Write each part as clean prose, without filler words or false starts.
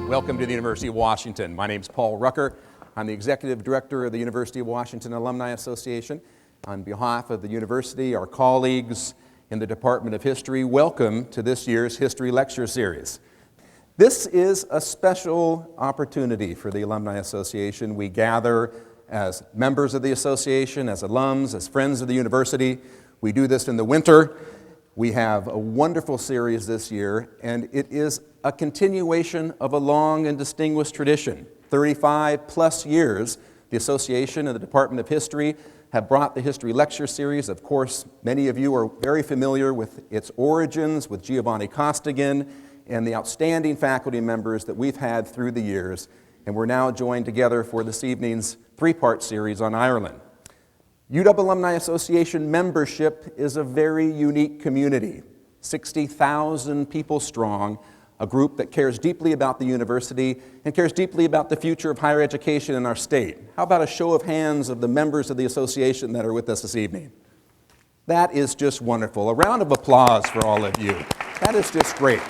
Welcome to the University of Washington. My name is Paul Rucker. I'm the Executive Director of the University of Washington Alumni Association. On behalf of the university, our colleagues in the Department of History, welcome to this year's History Lecture Series. This is a special opportunity for the Alumni Association. We gather as members of the association, as alums, as friends of the university. We do this in the winter. We have a wonderful series this year, and it is a continuation of a long and distinguished tradition. 35 plus years, the association and the Department of History have brought the History Lecture Series. Of course, many of you are very familiar with its origins, with Giovanni Costigan, and the outstanding faculty members that we've had through the years. And we're now joined together for this evening's three-part series on Ireland. UW Alumni Association membership is a very unique community, 60,000 people strong, a group that cares deeply about the university and cares deeply about the future of higher education in our state. How about a show of hands of the members of the association that are with us this evening? That is just wonderful. A round of applause for all of you. That is just great.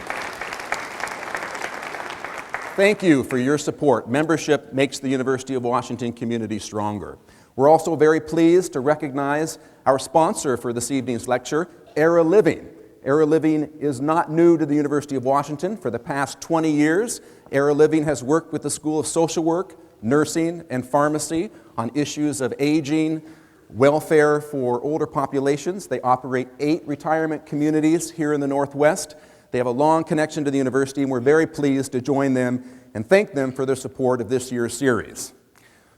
Thank you for your support. Membership makes the University of Washington community stronger. We're also very pleased to recognize our sponsor for this evening's lecture, Era Living. Era Living is not new to the University of Washington. For the past 20 years, Era Living has worked with the School of Social Work, Nursing, and Pharmacy on issues of aging, welfare for older populations. They operate 8 retirement communities here in the Northwest. They have a long connection to the university, and we're very pleased to join them and thank them for their support of this year's series.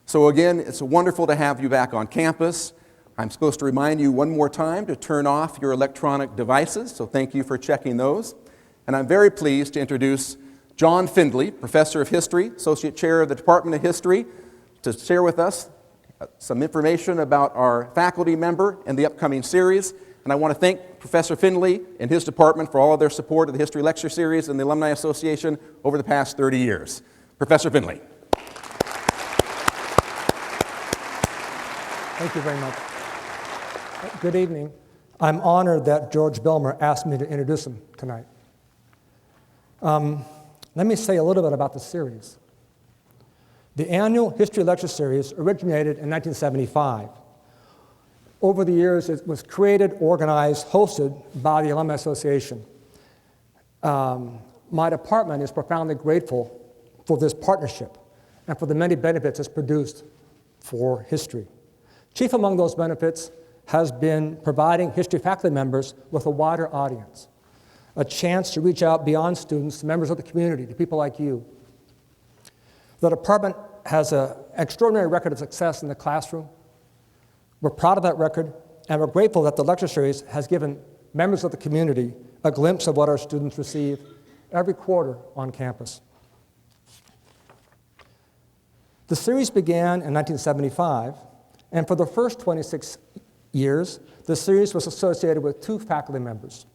So again, it's wonderful to have you back on campus. I'm supposed to remind you one more time to turn off your electronic devices, so thank you for checking those. And I'm very pleased to introduce John Findley, Professor of History, Associate Chair of the Department of History, to share with us some information about our faculty member and the upcoming series. And I want to thank Professor Findley and his department for all of their support of the History Lecture Series and the Alumni Association over the past 30 years. Professor Findley. Thank you very much. Good evening. I'm honored that George Belmer asked me to introduce him tonight. Let me say a little bit about the series. The annual History Lecture Series originated in 1975. Over the years, it was created, organized, hosted by the Alumni Association. My department is profoundly grateful for this partnership and for the many benefits it's produced for history. Chief among those benefits has been providing history faculty members with a wider audience, a chance to reach out beyond students to members of the community, to people like you. The department has an extraordinary record of success in the classroom. We're proud of that record, and we're grateful that the lecture series has given members of the community a glimpse of what our students receive every quarter on campus. The series began in 1975, and for the first 26 years, the series was associated with 2 faculty members,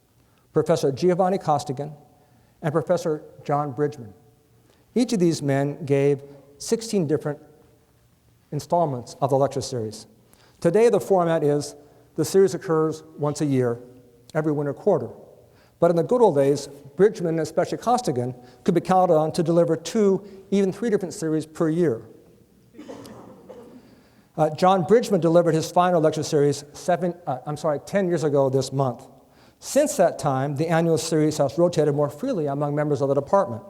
Professor Giovanni Costigan and Professor John Bridgman. Each of these men gave 16 different installments of the lecture series. Today, the format is the series occurs once a year, every winter quarter. But in the good old days, Bridgman, and especially Costigan, could be counted on to deliver 2, even 3 different series per year. John Bridgman delivered his final lecture series 10 years ago this month. Since that time, the annual series has rotated more freely among members of the department.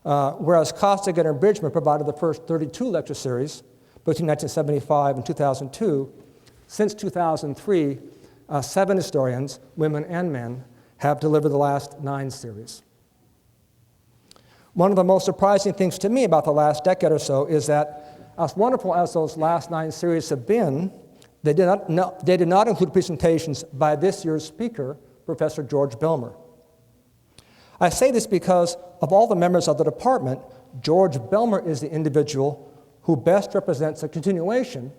Whereas Costigan and Bridgman provided the first 32 lecture series between 1975 and 2002, since 2003, 7 historians, women and men, have delivered the last 9 series. One of the most surprising things to me about the last decade or so is that as wonderful as those last 9 series have been, they did not include presentations by this year's speaker, Professor George Belmer. I say this because of all the members of the department, George Belmer is the individual who best represents a continuation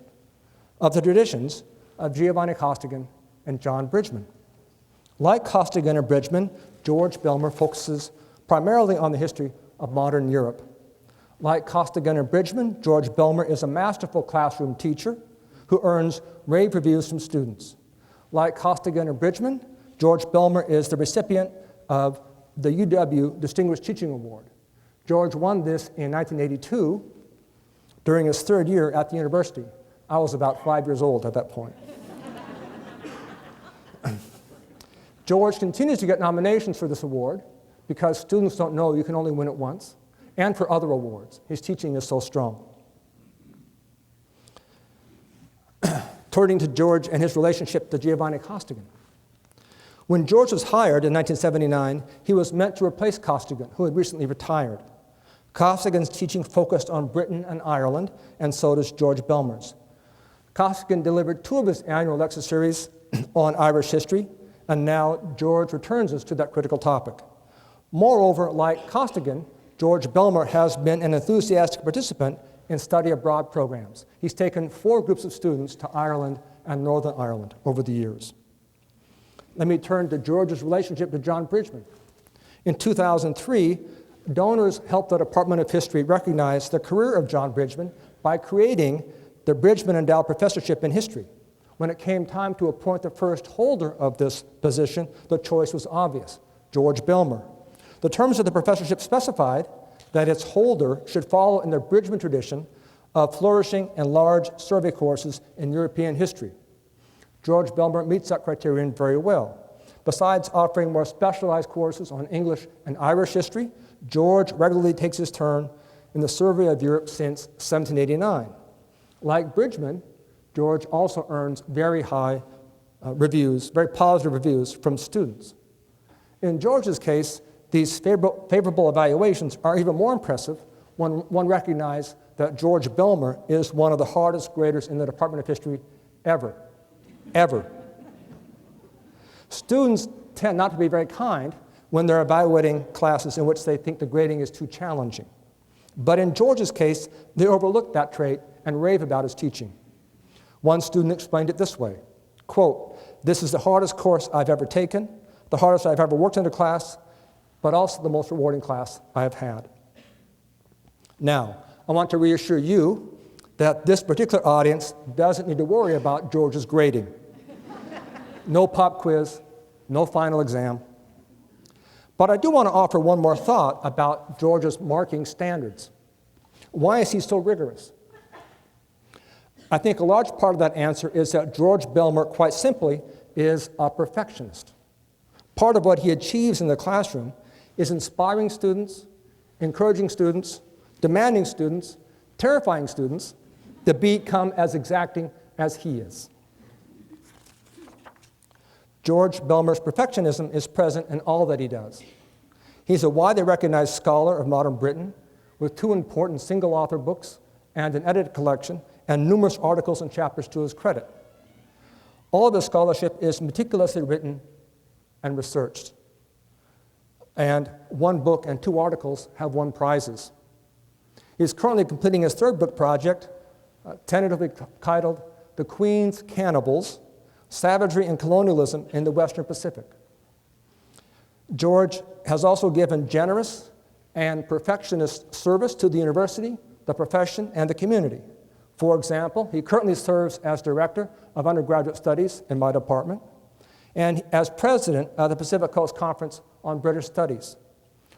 of the traditions of Giovanni Costigan and John Bridgman. Like Costigan and Bridgman, George Belmer focuses primarily on the history of modern Europe. Like Costigan and Bridgman, George Belmer is a masterful classroom teacher who earns rave reviews from students. Like Costigan and Bridgman, George Belmer is the recipient of the UW Distinguished Teaching Award. George won this in 1982 during his third year at the university. I was about 5 years old at that point. George continues to get nominations for this award because students don't know you can only win it once, and for other awards. His teaching is so strong. Turning to George and his relationship to Giovanni Costigan. When George was hired in 1979, he was meant to replace Costigan, who had recently retired. Costigan's teaching focused on Britain and Ireland, and so does George Belmer's. Costigan delivered 2 of his annual lecture series on Irish history, and now George returns us to that critical topic. Moreover, like Costigan, George Belmer has been an enthusiastic participant in study abroad programs. He's taken 4 groups of students to Ireland and Northern Ireland over the years. Let me turn to George's relationship to John Bridgman. In 2003, donors helped the Department of History recognize the career of John Bridgman by creating the Bridgman Endowed Professorship in History. When it came time to appoint the first holder of this position, the choice was obvious, George Belmer. The terms of the professorship specified that its holder should follow in the Bridgman tradition of flourishing and large survey courses in European history. George Belmer meets that criterion very well. Besides offering more specialized courses on English and Irish history, George regularly takes his turn in the survey of Europe since 1789. Like Bridgman, George also earns very high reviews, very positive reviews from students. In George's case, these favorable evaluations are even more impressive when one recognizes that George Belmer is one of the hardest graders in the Department of History ever. Students tend not to be very kind when they're evaluating classes in which they think the grading is too challenging. But in George's case, they overlook that trait and rave about his teaching. One student explained it this way, quote, "This is the hardest course I've ever taken, the hardest I've ever worked in a class, but also the most rewarding class I have had." Now, I want to reassure you that this particular audience doesn't need to worry about George's grading. No pop quiz, no final exam. But I do want to offer one more thought about George's marking standards. Why is he so rigorous? I think a large part of that answer is that George Belmer, quite simply, is a perfectionist. Part of what he achieves in the classroom is inspiring students, encouraging students, demanding students, terrifying students to become as exacting as he is. George Belmer's perfectionism is present in all that he does. He's a widely recognized scholar of modern Britain with 2 important single-author books and an edited collection and numerous articles and chapters to his credit. All of his scholarship is meticulously written and researched. And 1 book and 2 articles have won prizes. He's currently completing his 3rd book project, tentatively titled The Queen's Cannibals, Savagery and Colonialism in the Western Pacific. George has also given generous and perfectionist service to the university, the profession, and the community. For example, he currently serves as director of undergraduate studies in my department and as president of the Pacific Coast Conference on British Studies.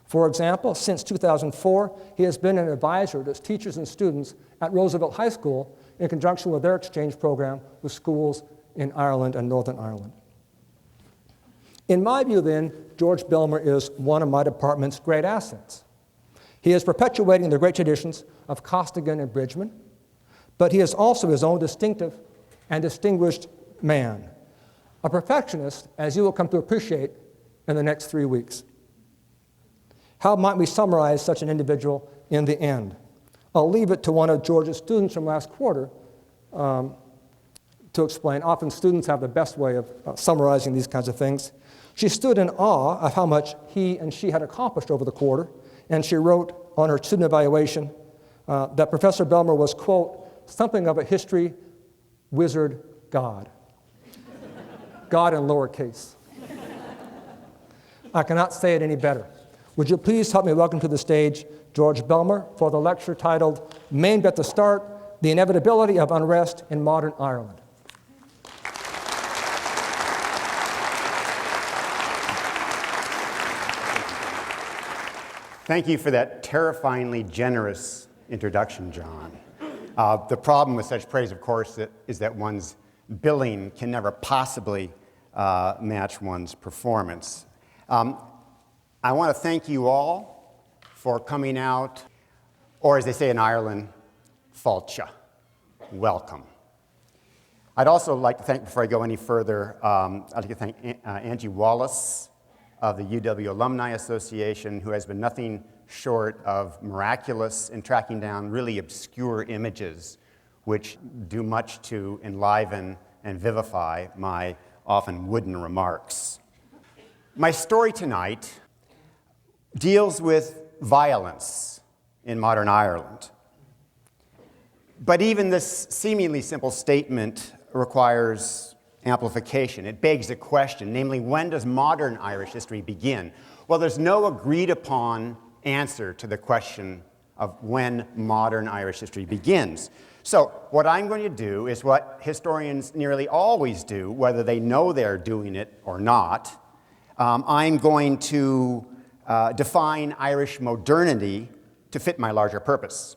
For example, since 2004, he has been an advisor to teachers and students at Roosevelt High School in conjunction with their exchange program with schools in Ireland and Northern Ireland. In my view, then, George Belmer is one of my department's great assets. He is perpetuating the great traditions of Costigan and Bridgman, but he is also his own distinctive and distinguished man, a perfectionist, as you will come to appreciate in the next 3 weeks. How might we summarize such an individual in the end? I'll leave it to one of George's students from last quarter to explain. Often students have the best way of summarizing these kinds of things. She stood in awe of how much he and she had accomplished over the quarter, and she wrote on her student evaluation that Professor Belmer was, quote, something of a history wizard god. God in lowercase. I cannot say it any better. Would you please help me welcome to the stage George Belmer for the lecture titled, Maimed at the Start, The Inevitability of Unrest in Modern Ireland. Thank you for that terrifyingly generous introduction, John. The problem with such praise, of course, is that one's billing can never possibly match one's performance. I want to thank you all for coming out, or as they say in Ireland, fáilte. Welcome. I'd also like to thank, before I go any further, I'd like to thank Angie Wallace of the UW Alumni Association, who has been nothing short of miraculous in tracking down really obscure images which do much to enliven and vivify my often wooden remarks. My story tonight deals with violence in modern Ireland. But even this seemingly simple statement requires amplification. It begs a question, namely, when does modern Irish history begin? Well, there's no agreed upon answer to the question of when modern Irish history begins. So what I'm going to do is what historians nearly always do, whether they know they're doing it or not. I'm going to define Irish modernity to fit my larger purpose.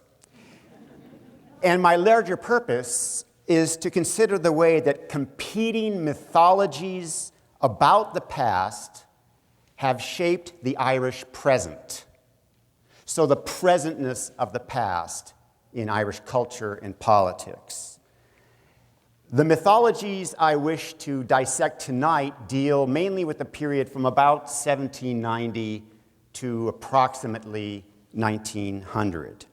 And my larger purpose is to consider the way that competing mythologies about the past have shaped the Irish present. So the presentness of the past in Irish culture and politics. The mythologies I wish to dissect tonight deal mainly with the period from about 1790 to approximately 1900.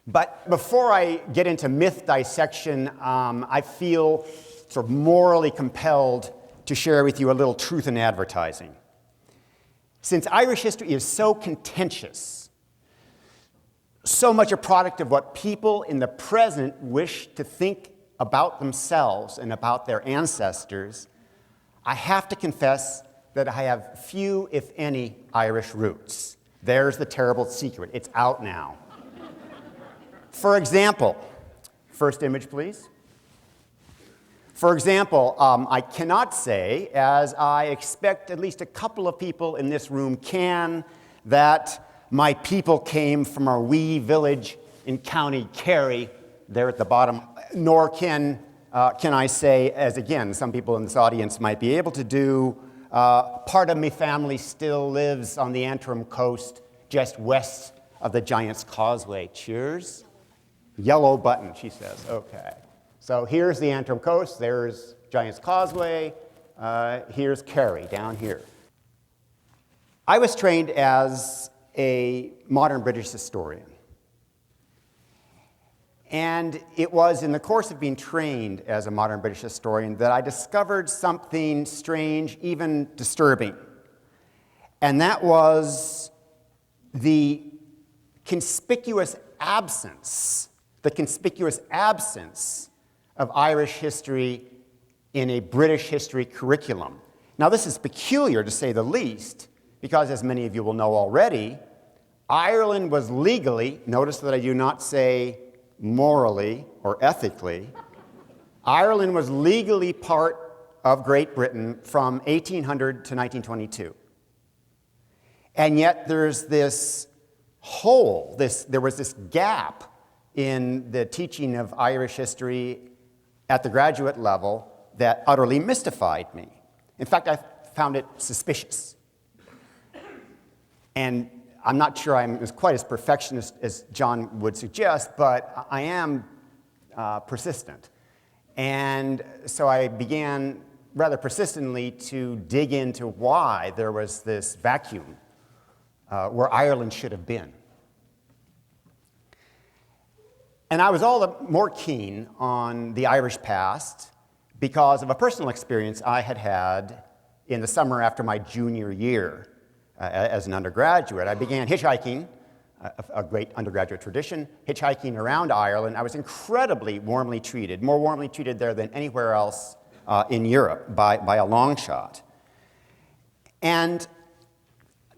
But before I get into myth dissection, I feel sort of morally compelled to share with you a little truth in advertising. Since Irish history is so contentious, so much a product of what people in the present wish to think about themselves and about their ancestors, I have to confess that I have few, if any, Irish roots. There's the terrible secret. It's out now. For example, first image, please. For example, I cannot say, as I expect at least a couple of people in this room can, that my people came from a wee village in County Kerry, there at the bottom, nor can I say, as again, some people in this audience might be able to do, part of my family still lives on the Antrim coast, just west of the Giant's Causeway. Cheers. Yellow button, she says. Okay. So here's the Antrim coast. There's Giant's Causeway. Here's Kerry down here. I was trained as a modern British historian. And it was in the course of being trained as a modern British historian that I discovered something strange, even disturbing. And that was the conspicuous absence of Irish history in a British history curriculum. Now, this is peculiar, to say the least, because, as many of you will know already, Ireland was legally, notice that I do not say morally or ethically, Ireland was legally part of Great Britain from 1800 to 1922. And yet there's this hole, there was this gap in the teaching of Irish history at the graduate level that utterly mystified me. In fact, I found it suspicious. And I'm not sure I'm quite as perfectionist as John would suggest, but I am persistent. And so I began rather persistently to dig into why there was this vacuum where Ireland should have been. And I was all the more keen on the Irish past because of a personal experience I had had in the summer after my junior year as an undergraduate. I began hitchhiking, a great undergraduate tradition, hitchhiking around Ireland. I was incredibly warmly treated, more warmly treated there than anywhere else in Europe by a long shot. And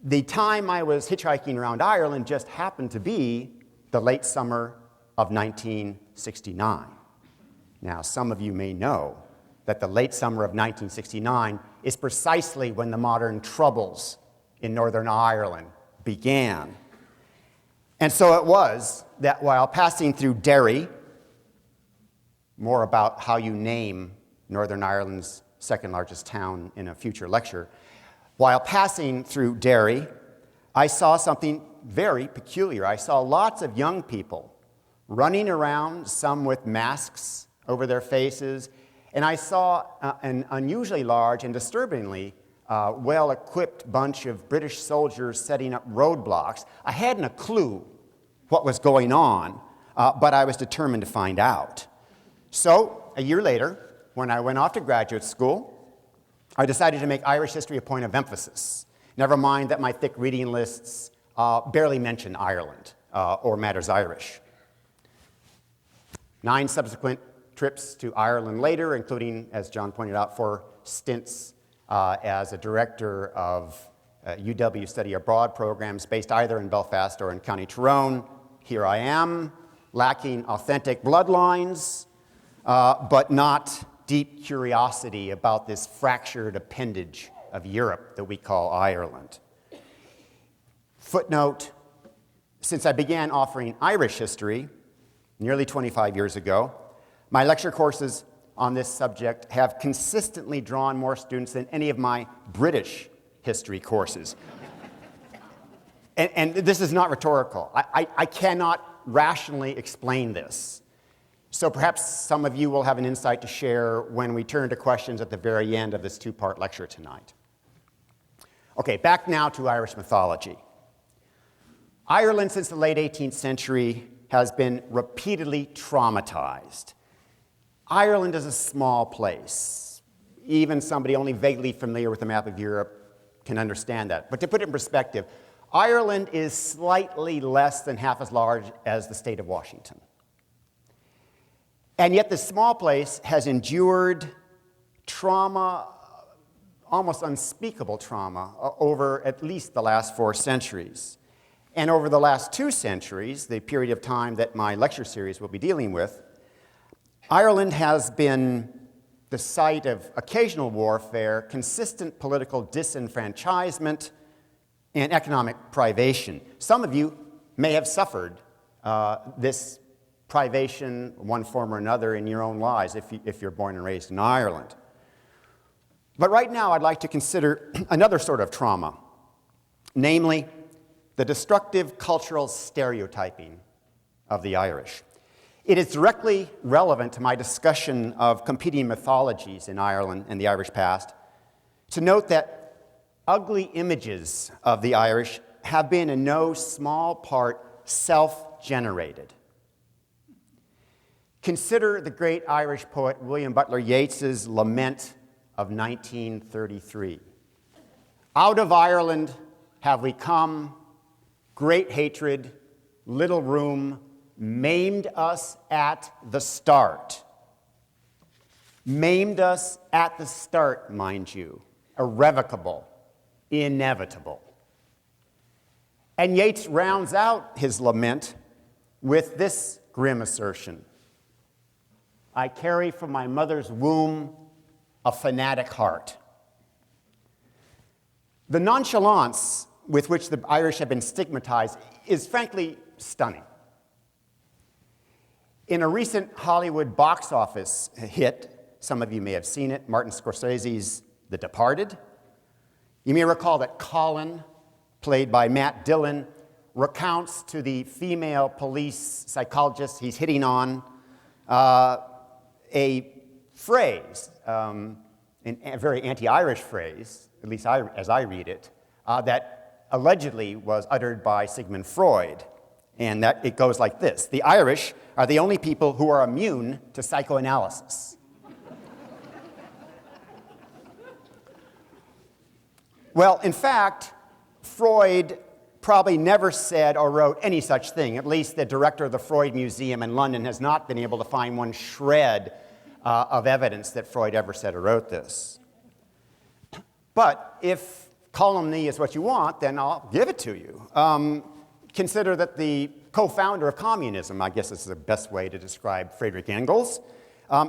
the time I was hitchhiking around Ireland just happened to be the late summer of 1969. Now, some of you may know that the late summer of 1969 is precisely when the modern troubles in Northern Ireland began. And so it was that while passing through Derry, more about how you name Northern Ireland's second largest town in a future lecture, while passing through Derry, I saw something very peculiar. I saw lots of young people running around, some with masks over their faces, and I saw an unusually large and disturbingly well-equipped bunch of British soldiers setting up roadblocks. I hadn't a clue what was going on, but I was determined to find out. So, a year later, when I went off to graduate school, I decided to make Irish history a point of emphasis. Never mind that my thick reading lists barely mention Ireland or matters Irish. 9 subsequent trips to Ireland later, including, as John pointed out, 4 stints as a director of UW Study Abroad programs based either in Belfast or in County Tyrone. Here I am, lacking authentic bloodlines, but not deep curiosity about this fractured appendage of Europe that we call Ireland. Footnote, since I began offering Irish history nearly 25 years ago, my lecture courses on this subject have consistently drawn more students than any of my British history courses. And this is not rhetorical. I cannot rationally explain this. So perhaps some of you will have an insight to share when we turn to questions at the very end of this 2-part lecture tonight. Okay, back now to Irish mythology. Ireland, since the late 18th century, has been repeatedly traumatized. Ireland is a small place. Even somebody only vaguely familiar with the map of Europe can understand that. But to put it in perspective, Ireland is slightly less than half as large as the state of Washington. And yet this small place has endured trauma, almost unspeakable trauma, over at least the last 4 centuries. And over the last 2 centuries, the period of time that my lecture series will be dealing with, Ireland has been the site of occasional warfare, consistent political disenfranchisement, and economic privation. Some of you may have suffered this privation, one form or another, in your own lives if you're born and raised in Ireland. But right now I'd like to consider another sort of trauma, namely the destructive cultural stereotyping of the Irish. It is directly relevant to my discussion of competing mythologies in Ireland and the Irish past to note that ugly images of the Irish have been in no small part self-generated. Consider the great Irish poet William Butler Yeats's lament of 1933. Out of Ireland have we come, great hatred, little room, maimed us at the start. Maimed us at the start, mind you. Irrevocable, inevitable. And Yeats rounds out his lament with this grim assertion: I carry from my mother's womb a fanatic heart. The nonchalance with which the Irish have been stigmatized is frankly stunning. In a recent Hollywood box office hit, some of you may have seen it, Martin Scorsese's The Departed, you may recall that Colin, played by Matt Dillon, recounts to the female police psychologist he's hitting on a phrase, a very anti-Irish phrase, at least as I read it, that allegedly was uttered by Sigmund Freud. And that it goes like this: the Irish are the only people who are immune to psychoanalysis. Well, in fact, Freud probably never said or wrote any such thing. At least the director of the Freud Museum in London has not been able to find one shred of evidence that Freud ever said or wrote this. But if calumny is what you want, then I'll give it to you. Consider that the co-founder of communism, I guess this is the best way to describe Friedrich Engels,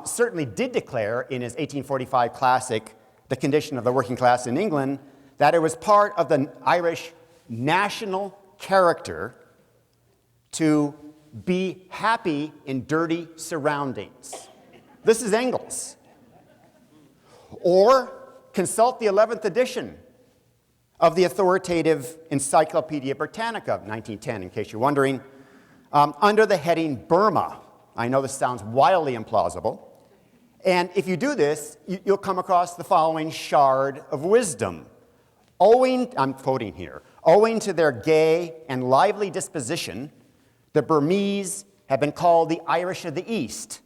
certainly did declare in his 1845 classic, The Condition of the Working Class in England, that it was part of the Irish national character to be happy in dirty surroundings. This is Engels. Or consult the 11th edition of the authoritative Encyclopedia Britannica of 1910, in case you're wondering, under the heading Burma. I know this sounds wildly implausible. And if you do this, you'll come across the following shard of wisdom. I'm quoting here, owing to their gay and lively disposition, the Burmese have been called the Irish of the East.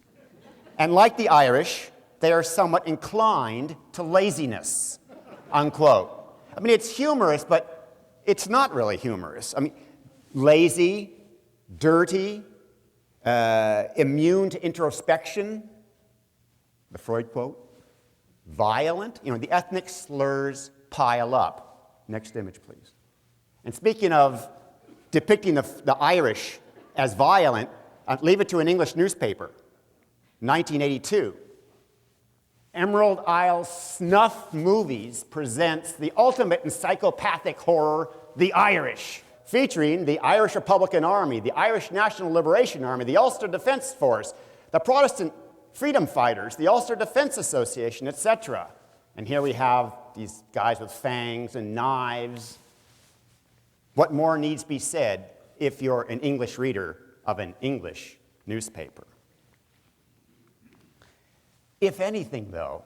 And like the Irish, they are somewhat inclined to laziness, unquote. I mean, it's humorous, but it's not really humorous. I mean, lazy, dirty, immune to introspection, the Freud quote, violent. The ethnic slurs pile up. Next image, please. And speaking of depicting the Irish as violent, leave it to an English newspaper, 1982. Emerald Isle Snuff Movies presents the ultimate encyclopathic horror, The Irish, featuring the Irish Republican Army, the Irish National Liberation Army, the Ulster Defence Force, the Protestant Freedom Fighters, the Ulster Defence Association, etc. And here we have these guys with fangs and knives. What more needs be said if you're an English reader of an English newspaper? If anything, though,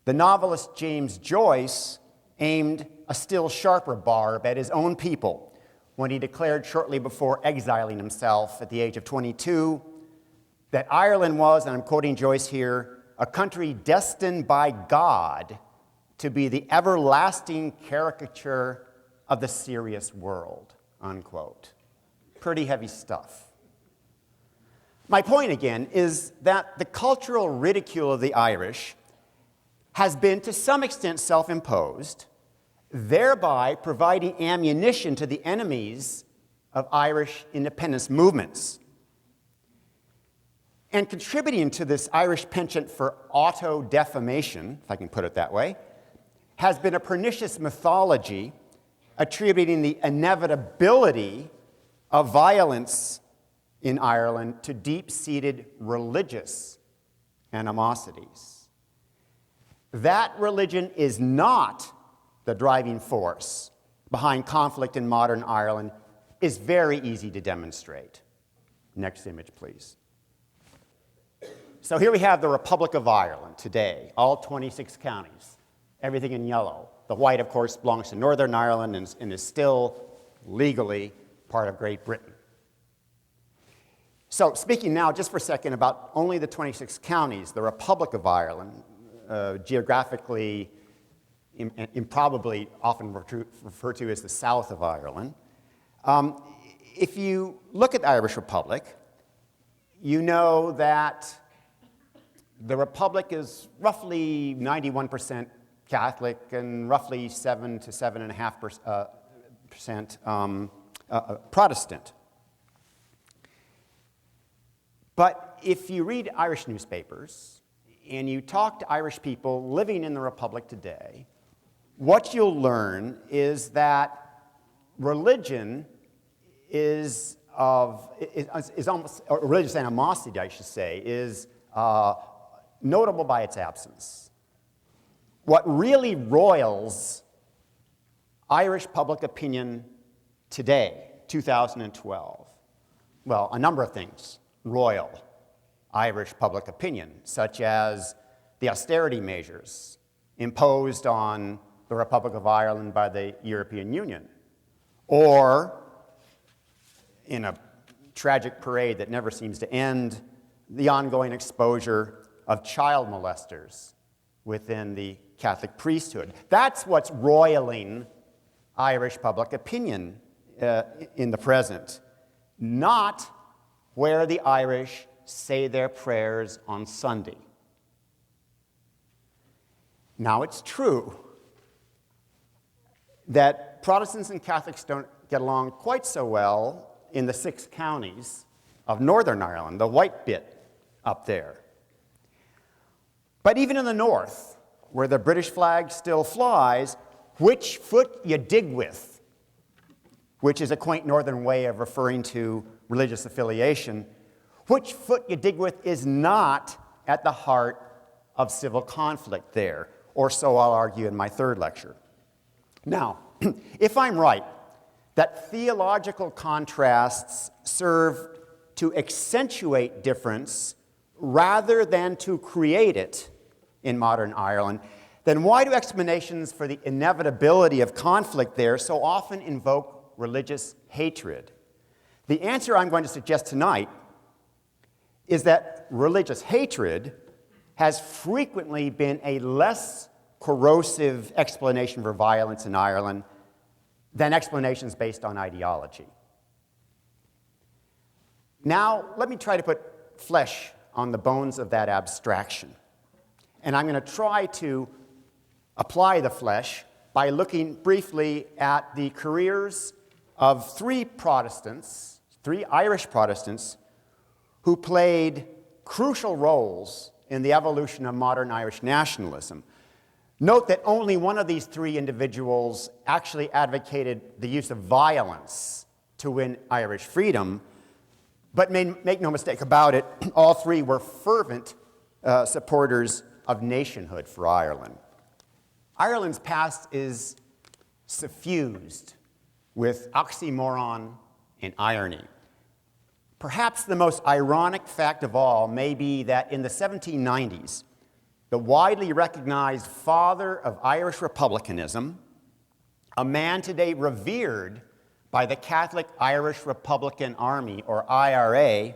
the novelist James Joyce aimed a still sharper barb at his own people when he declared shortly before exiling himself at the age of 22 that Ireland was, and I'm quoting Joyce here, a country destined by God to be the everlasting caricature of the serious world, unquote. Pretty heavy stuff. My point, again, is that the cultural ridicule of the Irish has been to some extent self-imposed, thereby providing ammunition to the enemies of Irish independence movements. And contributing to this Irish penchant for auto-defamation, if I can put it that way, has been a pernicious mythology attributing the inevitability of violence in Ireland to deep-seated religious animosities. That religion is not the driving force behind conflict in modern Ireland is very easy to demonstrate. Next image, please. So here we have the Republic of Ireland today, all 26 counties, everything in yellow. The white, of course, belongs to Northern Ireland and is still legally part of Great Britain. So speaking now just for a second about only the 26 counties, the Republic of Ireland, geographically improbably often referred to as the south of Ireland. If you look at the Irish Republic, you know that the Republic is roughly 91% Catholic and roughly 7 to 7.5% Protestant. But if you read Irish newspapers and you talk to Irish people living in the Republic today, what you'll learn is that religion is almost, or religious animosity, I should say, is notable by its absence. What really roils Irish public opinion today, 2012, well, a number of things roil Irish public opinion, such as the austerity measures imposed on the Republic of Ireland by the European Union, or, in a tragic parade that never seems to end, the ongoing exposure of child molesters within the Catholic priesthood. That's what's roiling Irish public opinion in the present, not where the Irish say their prayers on Sunday. Now, it's true that Protestants and Catholics don't get along quite so well in the 6 counties of Northern Ireland, the white bit up there. But even in the north, where the British flag still flies, which foot you dig with? which is a quaint northern way of referring to religious affiliation, which foot you dig with is not at the heart of civil conflict there, or so I'll argue in my third lecture. Now, if I'm right that theological contrasts serve to accentuate difference rather than to create it in modern Ireland, then why do explanations for the inevitability of conflict there so often invoke religious hatred? The answer I'm going to suggest tonight is that religious hatred has frequently been a less corrosive explanation for violence in Ireland than explanations based on ideology. Now, let me try to put flesh on the bones of that abstraction. And I'm going to try to apply the flesh by looking briefly at the careers of three Irish Protestants, who played crucial roles in the evolution of modern Irish nationalism. Note that only one of these three individuals actually advocated the use of violence to win Irish freedom, but make no mistake about it, all three were fervent supporters of nationhood for Ireland. Ireland's past is suffused with oxymoron and irony. Perhaps the most ironic fact of all may be that in the 1790s, the widely recognized father of Irish republicanism, a man today revered by the Catholic Irish Republican Army, or IRA,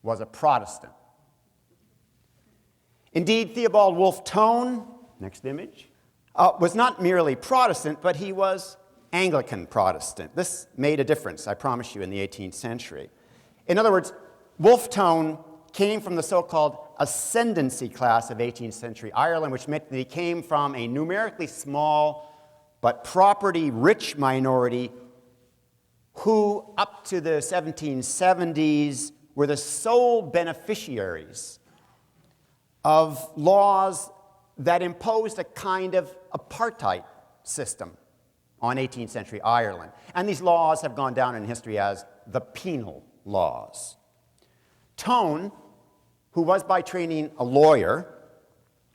was a Protestant. Indeed, Theobald Wolfe Tone, next image, was not merely Protestant, but he was Anglican Protestant. This made a difference, I promise you, in the 18th century. In other words, Wolfe Tone came from the so-called ascendancy class of 18th century Ireland, which meant that he came from a numerically small but property-rich minority who, up to the 1770s, were the sole beneficiaries of laws that imposed a kind of apartheid system on 18th century Ireland. And these laws have gone down in history as the penal laws. Tone, who was by training a lawyer,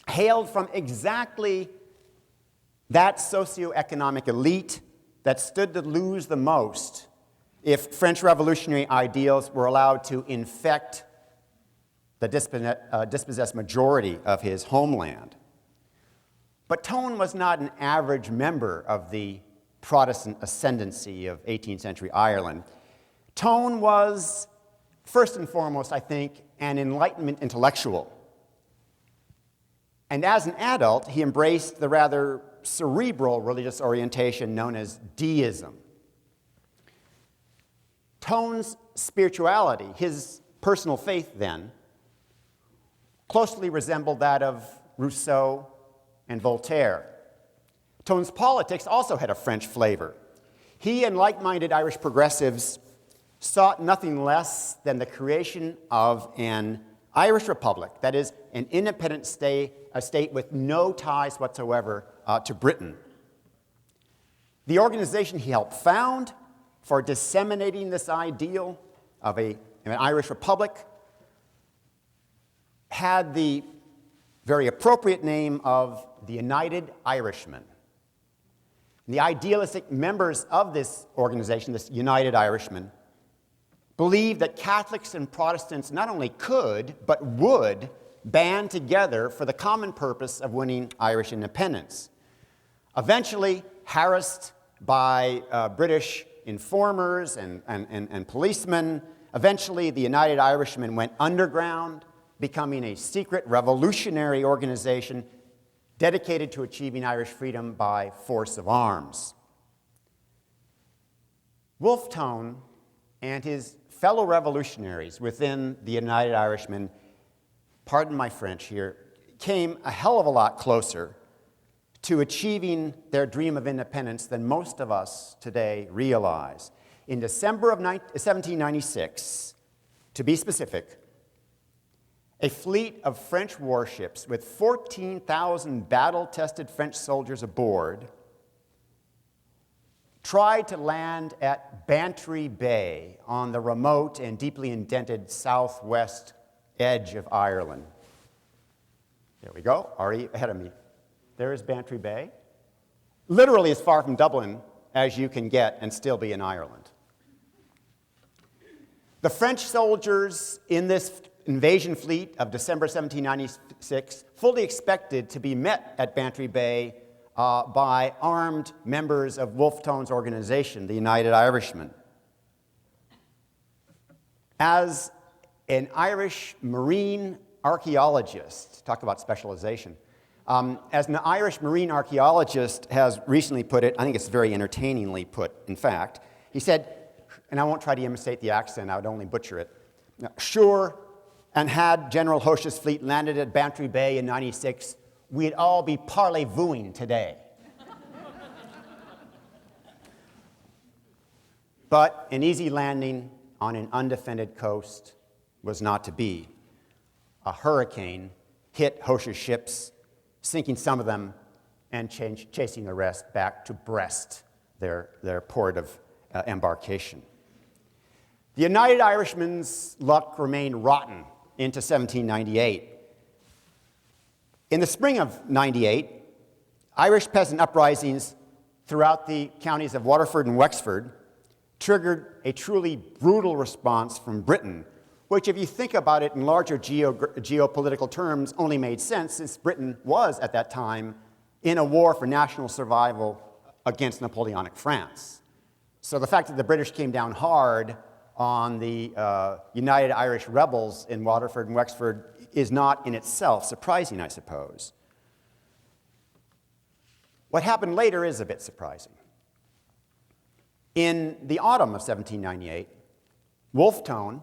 hailed from exactly that socioeconomic elite that stood to lose the most if French revolutionary ideals were allowed to infect the dispossessed majority of his homeland. But Tone was not an average member of the Protestant ascendancy of 18th century Ireland. Tone was, first and foremost, I think, an Enlightenment intellectual. And as an adult, he embraced the rather cerebral religious orientation known as deism. Tone's spirituality, his personal faith then, closely resembled that of Rousseau and Voltaire. Tone's politics also had a French flavor. He and like-minded Irish progressives sought nothing less than the creation of an Irish republic, that is, an independent state, a state with no ties whatsoever to Britain. The organization he helped found for disseminating this ideal of an Irish republic had the very appropriate name of the United Irishmen. The idealistic members of this organization, this United Irishmen, believed that Catholics and Protestants not only could, but would band together for the common purpose of winning Irish independence. Eventually, harassed by British informers and policemen, eventually the United Irishmen went underground, becoming a secret revolutionary organization dedicated to achieving Irish freedom by force of arms. Wolfe Tone and his fellow revolutionaries within the United Irishmen, pardon my French here, came a hell of a lot closer to achieving their dream of independence than most of us today realize. In December of 1796, to be specific, a fleet of French warships with 14,000 battle-tested French soldiers aboard tried to land at Bantry Bay on the remote and deeply indented southwest edge of Ireland. There we go, already ahead of me. There is Bantry Bay. Literally as far from Dublin as you can get and still be in Ireland. The French soldiers in this invasion fleet of December 1796 fully expected to be met at Bantry Bay by armed members of Wolfe Tone's organization, the United Irishmen. As an Irish marine archaeologist, talk about specialization, as an Irish marine archaeologist has recently put it, I think it's very entertainingly put, in fact, he said, and I won't try to imitate the accent, I would only butcher it, sure, and had General Hoche's fleet landed at Bantry Bay in 96, we'd all be parley-vooing today. But an easy landing on an undefended coast was not to be. A hurricane hit Hoche's ships, sinking some of them and chasing the rest back to Brest, their port of embarkation. The United Irishmen's luck remained rotten into 1798. In the spring of 98, Irish peasant uprisings throughout the counties of Waterford and Wexford triggered a truly brutal response from Britain, which, if you think about it in larger geopolitical terms, only made sense since Britain was, at that time, in a war for national survival against Napoleonic France. So the fact that the British came down hard on the United Irish rebels in Waterford and Wexford is not in itself surprising, I suppose. What happened later is a bit surprising. In the autumn of 1798, Wolfe Tone,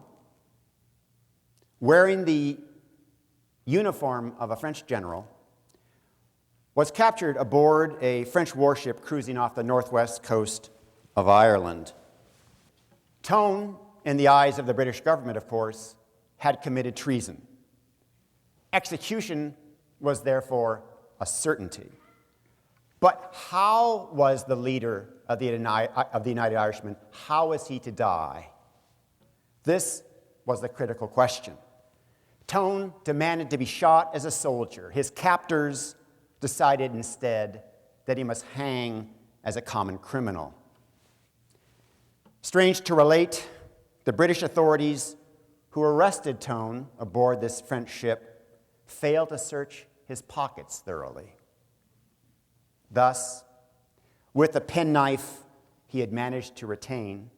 wearing the uniform of a French general, was captured aboard a French warship cruising off the northwest coast of Ireland. Tone, in the eyes of the British government, of course, had committed treason. Execution was therefore a certainty. But how was the leader of the United Irishmen, how was he to die? This was the critical question. Tone demanded to be shot as a soldier. His captors decided instead that he must hang as a common criminal. Strange to relate, the British authorities who arrested Tone aboard this French ship failed to search his pockets thoroughly. Thus, with a penknife he had managed to retain,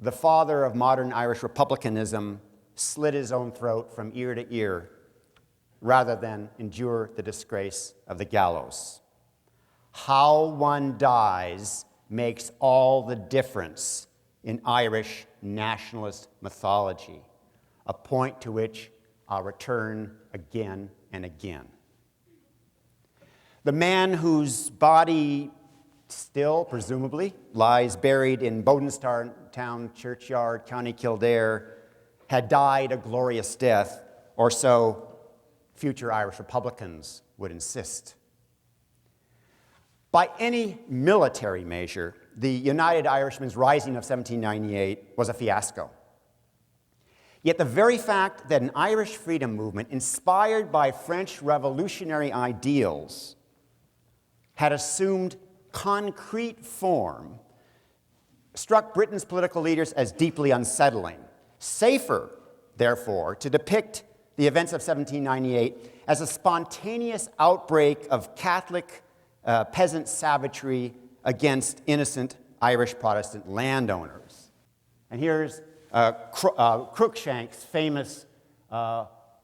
the father of modern Irish republicanism slit his own throat from ear to ear rather than endure the disgrace of the gallows. How one dies makes all the difference in Irish nationalist mythology, a point to which I'll return again and again. The man whose body still, presumably, lies buried in Bodenstown Churchyard, County Kildare, had died a glorious death, or so future Irish Republicans would insist. By any military measure, the United Irishmen's rising of 1798 was a fiasco. Yet the very fact that an Irish freedom movement inspired by French revolutionary ideals had assumed concrete form struck Britain's political leaders as deeply unsettling. Safer, therefore, to depict the events of 1798 as a spontaneous outbreak of Catholic peasant savagery against innocent Irish Protestant landowners. And here's Cruikshank's famous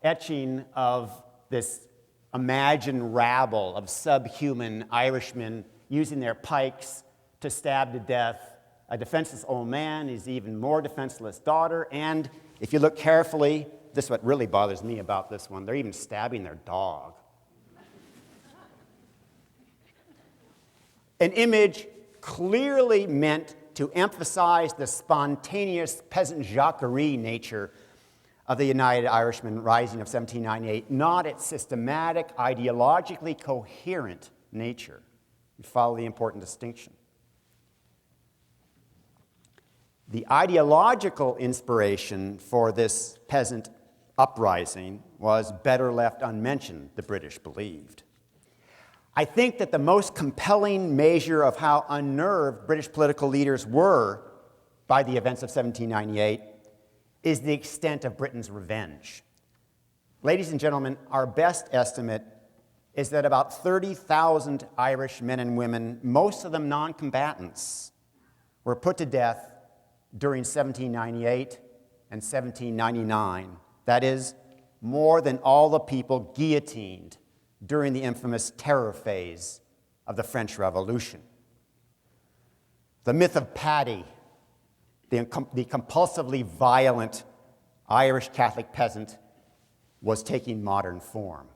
etching of this imagined rabble of subhuman Irishmen using their pikes to stab to death a defenseless old man, his even more defenseless daughter, and if you look carefully, this is what really bothers me about this one, they're even stabbing their dog. An image clearly meant to emphasize the spontaneous peasant jacquerie nature of the United Irishmen rising of 1798, not its systematic, ideologically coherent nature. You follow the important distinction. The ideological inspiration for this peasant uprising was better left unmentioned, the British believed. I think that the most compelling measure of how unnerved British political leaders were by the events of 1798 is the extent of Britain's revenge. Ladies and gentlemen, our best estimate is that about 30,000 Irish men and women, most of them non-combatants, were put to death during 1798 and 1799. That is, more than all the people guillotined during the infamous terror phase of the French Revolution. The myth of Paddy, the compulsively violent Irish Catholic peasant, was taking modern form.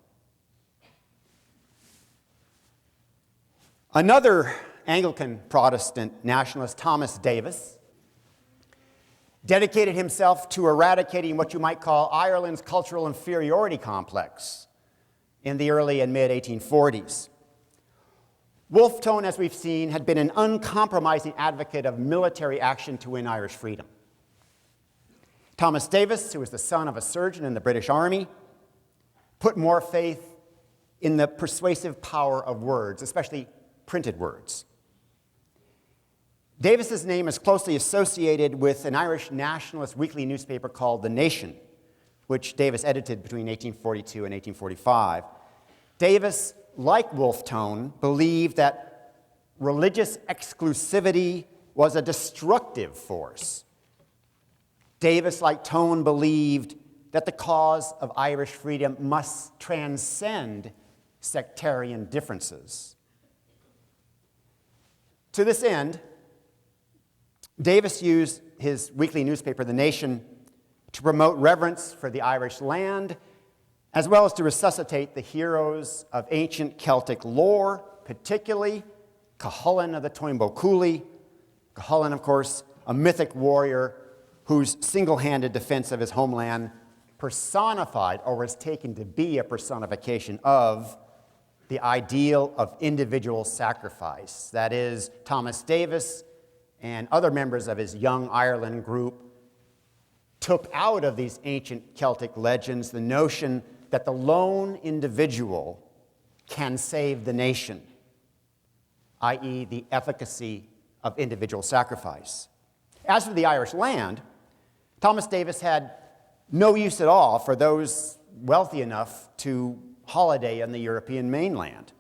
Another Anglican Protestant nationalist, Thomas Davis, dedicated himself to eradicating what you might call Ireland's cultural inferiority complex in the early and mid-1840s. Wolfe Tone, as we've seen, had been an uncompromising advocate of military action to win Irish freedom. Thomas Davis, who was the son of a surgeon in the British Army, put more faith in the persuasive power of words, especially printed words. Davis's name is closely associated with an Irish nationalist weekly newspaper called The Nation, which Davis edited between 1842 and 1845. Davis, like Wolfe Tone, believed that religious exclusivity was a destructive force. Davis, like Tone, believed that the cause of Irish freedom must transcend sectarian differences. To this end, Davis used his weekly newspaper, The Nation, to promote reverence for the Irish land, as well as to resuscitate the heroes of ancient Celtic lore, particularly Cuchulainn of the Toimbo Cooley. Cuchulainn, of course, a mythic warrior whose single-handed defense of his homeland personified, or was taken to be a personification of, the ideal of individual sacrifice. That is, Thomas Davis and other members of his Young Ireland group took out of these ancient Celtic legends the notion that the lone individual can save the nation, i.e., the efficacy of individual sacrifice. As for the Irish land, Thomas Davis had no use at all for those wealthy enough to holiday on the European mainland.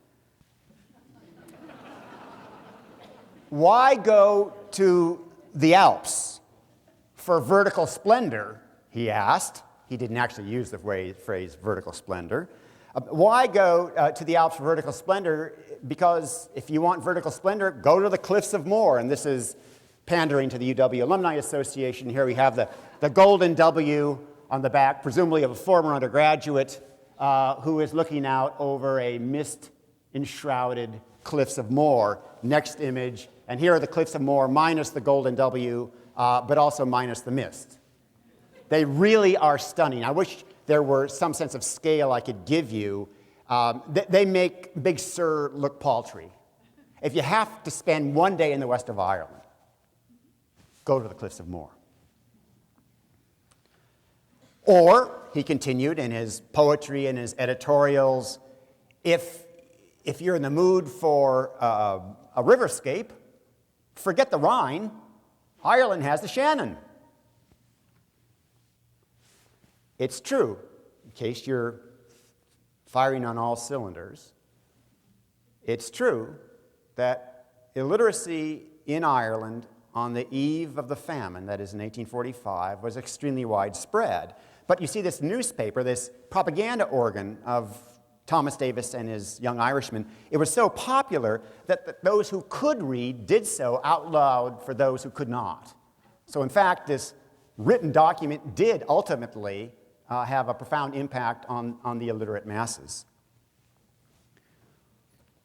Why go to the Alps for vertical splendor, he asked. He didn't actually use the phrase vertical splendor. Why go to the Alps for vertical splendor? Because if you want vertical splendor, go to the Cliffs of Moher. And this is pandering to the UW Alumni Association. Here we have the golden W on the back, presumably of a former undergraduate who is looking out over a mist-enshrouded Cliffs of Moher. Next image, and here are the Cliffs of Moher minus the golden W, but also minus the mist. They really are stunning. I wish there were some sense of scale I could give you. They make Big Sur look paltry. If you have to spend one day in the west of Ireland, go to the Cliffs of Moher. Or, he continued in his poetry and his editorials, if you're in the mood for a riverscape, forget the Rhine. Ireland has the Shannon. It's true, in case you're firing on all cylinders, it's true that illiteracy in Ireland on the eve of the famine, that is in 1845, was extremely widespread. But you see, this newspaper, this propaganda organ of Thomas Davis and his Young Irishmen, it was so popular that those who could read did so out loud for those who could not. So in fact, this written document did ultimately have a profound impact on the illiterate masses.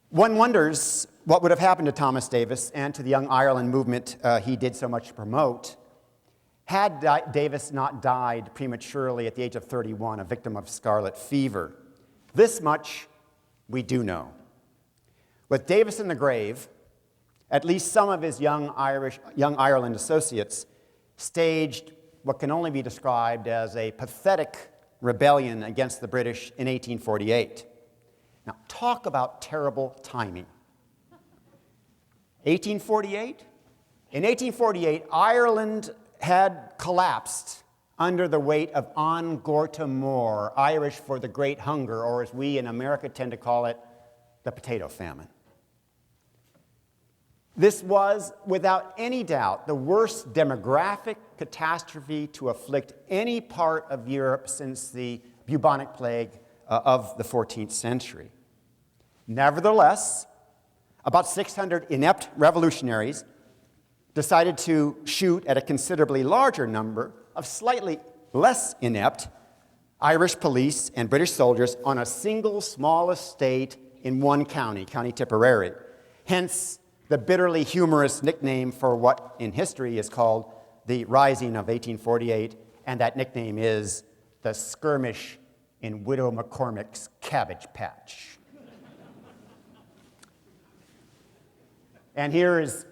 One wonders what would have happened to Thomas Davis and to the Young Ireland movement he did so much to promote had Davis not died prematurely at the age of 31, a victim of scarlet fever. This much we do know. With Davis in the grave, at least some of his Young Ireland associates staged what can only be described as a pathetic rebellion against the British in 1848. Now, talk about terrible timing. 1848? In 1848, Ireland had collapsed under the weight of An Gorta Mór, Irish for the Great Hunger, or as we in America tend to call it, the potato famine. This was, without any doubt, the worst demographic catastrophe to afflict any part of Europe since the bubonic plague of the 14th century. Nevertheless, about 600 inept revolutionaries decided to shoot at a considerably larger number of slightly less inept Irish police and British soldiers on a single small estate in one county, County Tipperary. Hence, the bitterly humorous nickname for what in history is called the Rising of 1848, and that nickname is the Skirmish in Widow McCormick's Cabbage Patch. And here is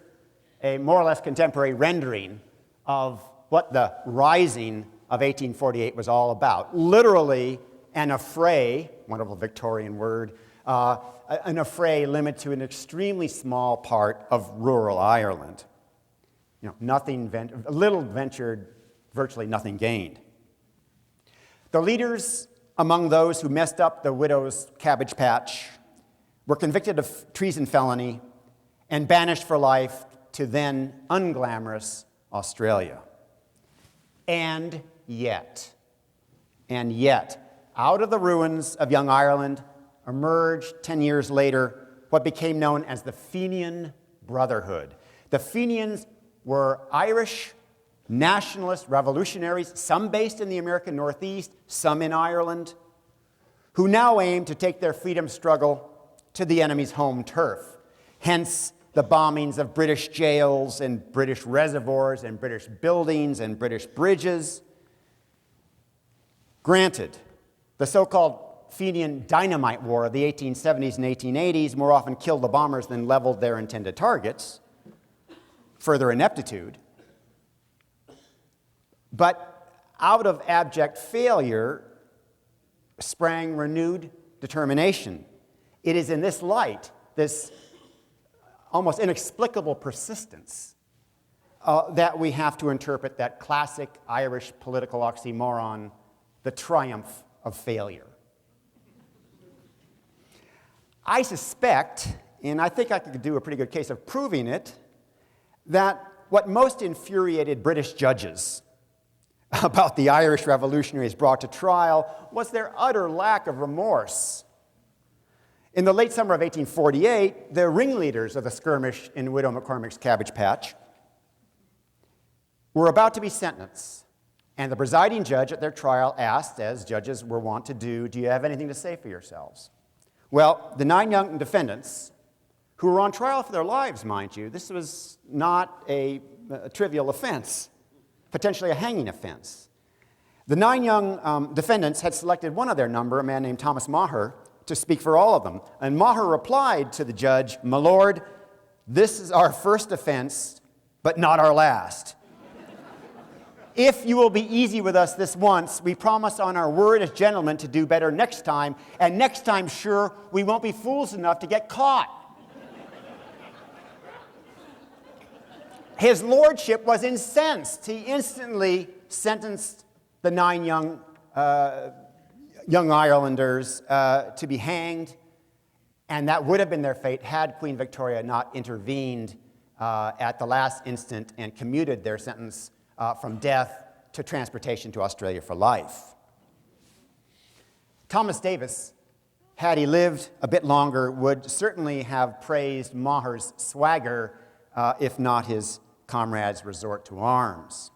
a more or less contemporary rendering of what the Rising of 1848 was all about. Literally, an affray, wonderful Victorian word, an affray limited to an extremely small part of rural Ireland. Little ventured, virtually nothing gained. The leaders among those who messed up the widow's cabbage patch were convicted of treason felony and banished for life to then unglamorous Australia. And yet, out of the ruins of young Ireland emerged 10 years later what became known as the Fenian Brotherhood. The Fenians were Irish nationalist revolutionaries, some based in the American Northeast, some in Ireland, who now aimed to take their freedom struggle to the enemy's home turf. Hence, the bombings of British jails and British reservoirs and British buildings and British bridges. Granted, the so-called Fenian Dynamite War of the 1870s and 1880s more often killed the bombers than leveled their intended targets. Further ineptitude. But out of abject failure sprang renewed determination. It is in this light, this almost inexplicable persistence, that we have to interpret that classic Irish political oxymoron, the triumph of failure. I suspect, and I think I could do a pretty good case of proving it, that what most infuriated British judges about the Irish revolutionaries brought to trial was their utter lack of remorse. In the late summer of 1848, the ringleaders of the skirmish in Widow McCormick's Cabbage Patch were about to be sentenced, and the presiding judge at their trial asked, as judges were wont to do you have anything to say for yourselves? Well, the 9 young defendants, who were on trial for their lives, mind you, this was not a trivial offense, potentially a hanging offense. The 9 young defendants had selected one of their number, a man named Thomas Maher, to speak for all of them. And Maher replied to the judge, "My lord, this is our first offense, but not our last. If you will be easy with us this once, we promise on our word as gentlemen to do better next time, and next time, sure, we won't be fools enough to get caught." His lordship was incensed. He instantly sentenced the 9 young Irelanders to be hanged, and that would have been their fate had Queen Victoria not intervened at the last instant and commuted their sentence from death to transportation to Australia for life. Thomas Davis, had he lived a bit longer, would certainly have praised Maher's swagger, if not his comrades' resort to arms.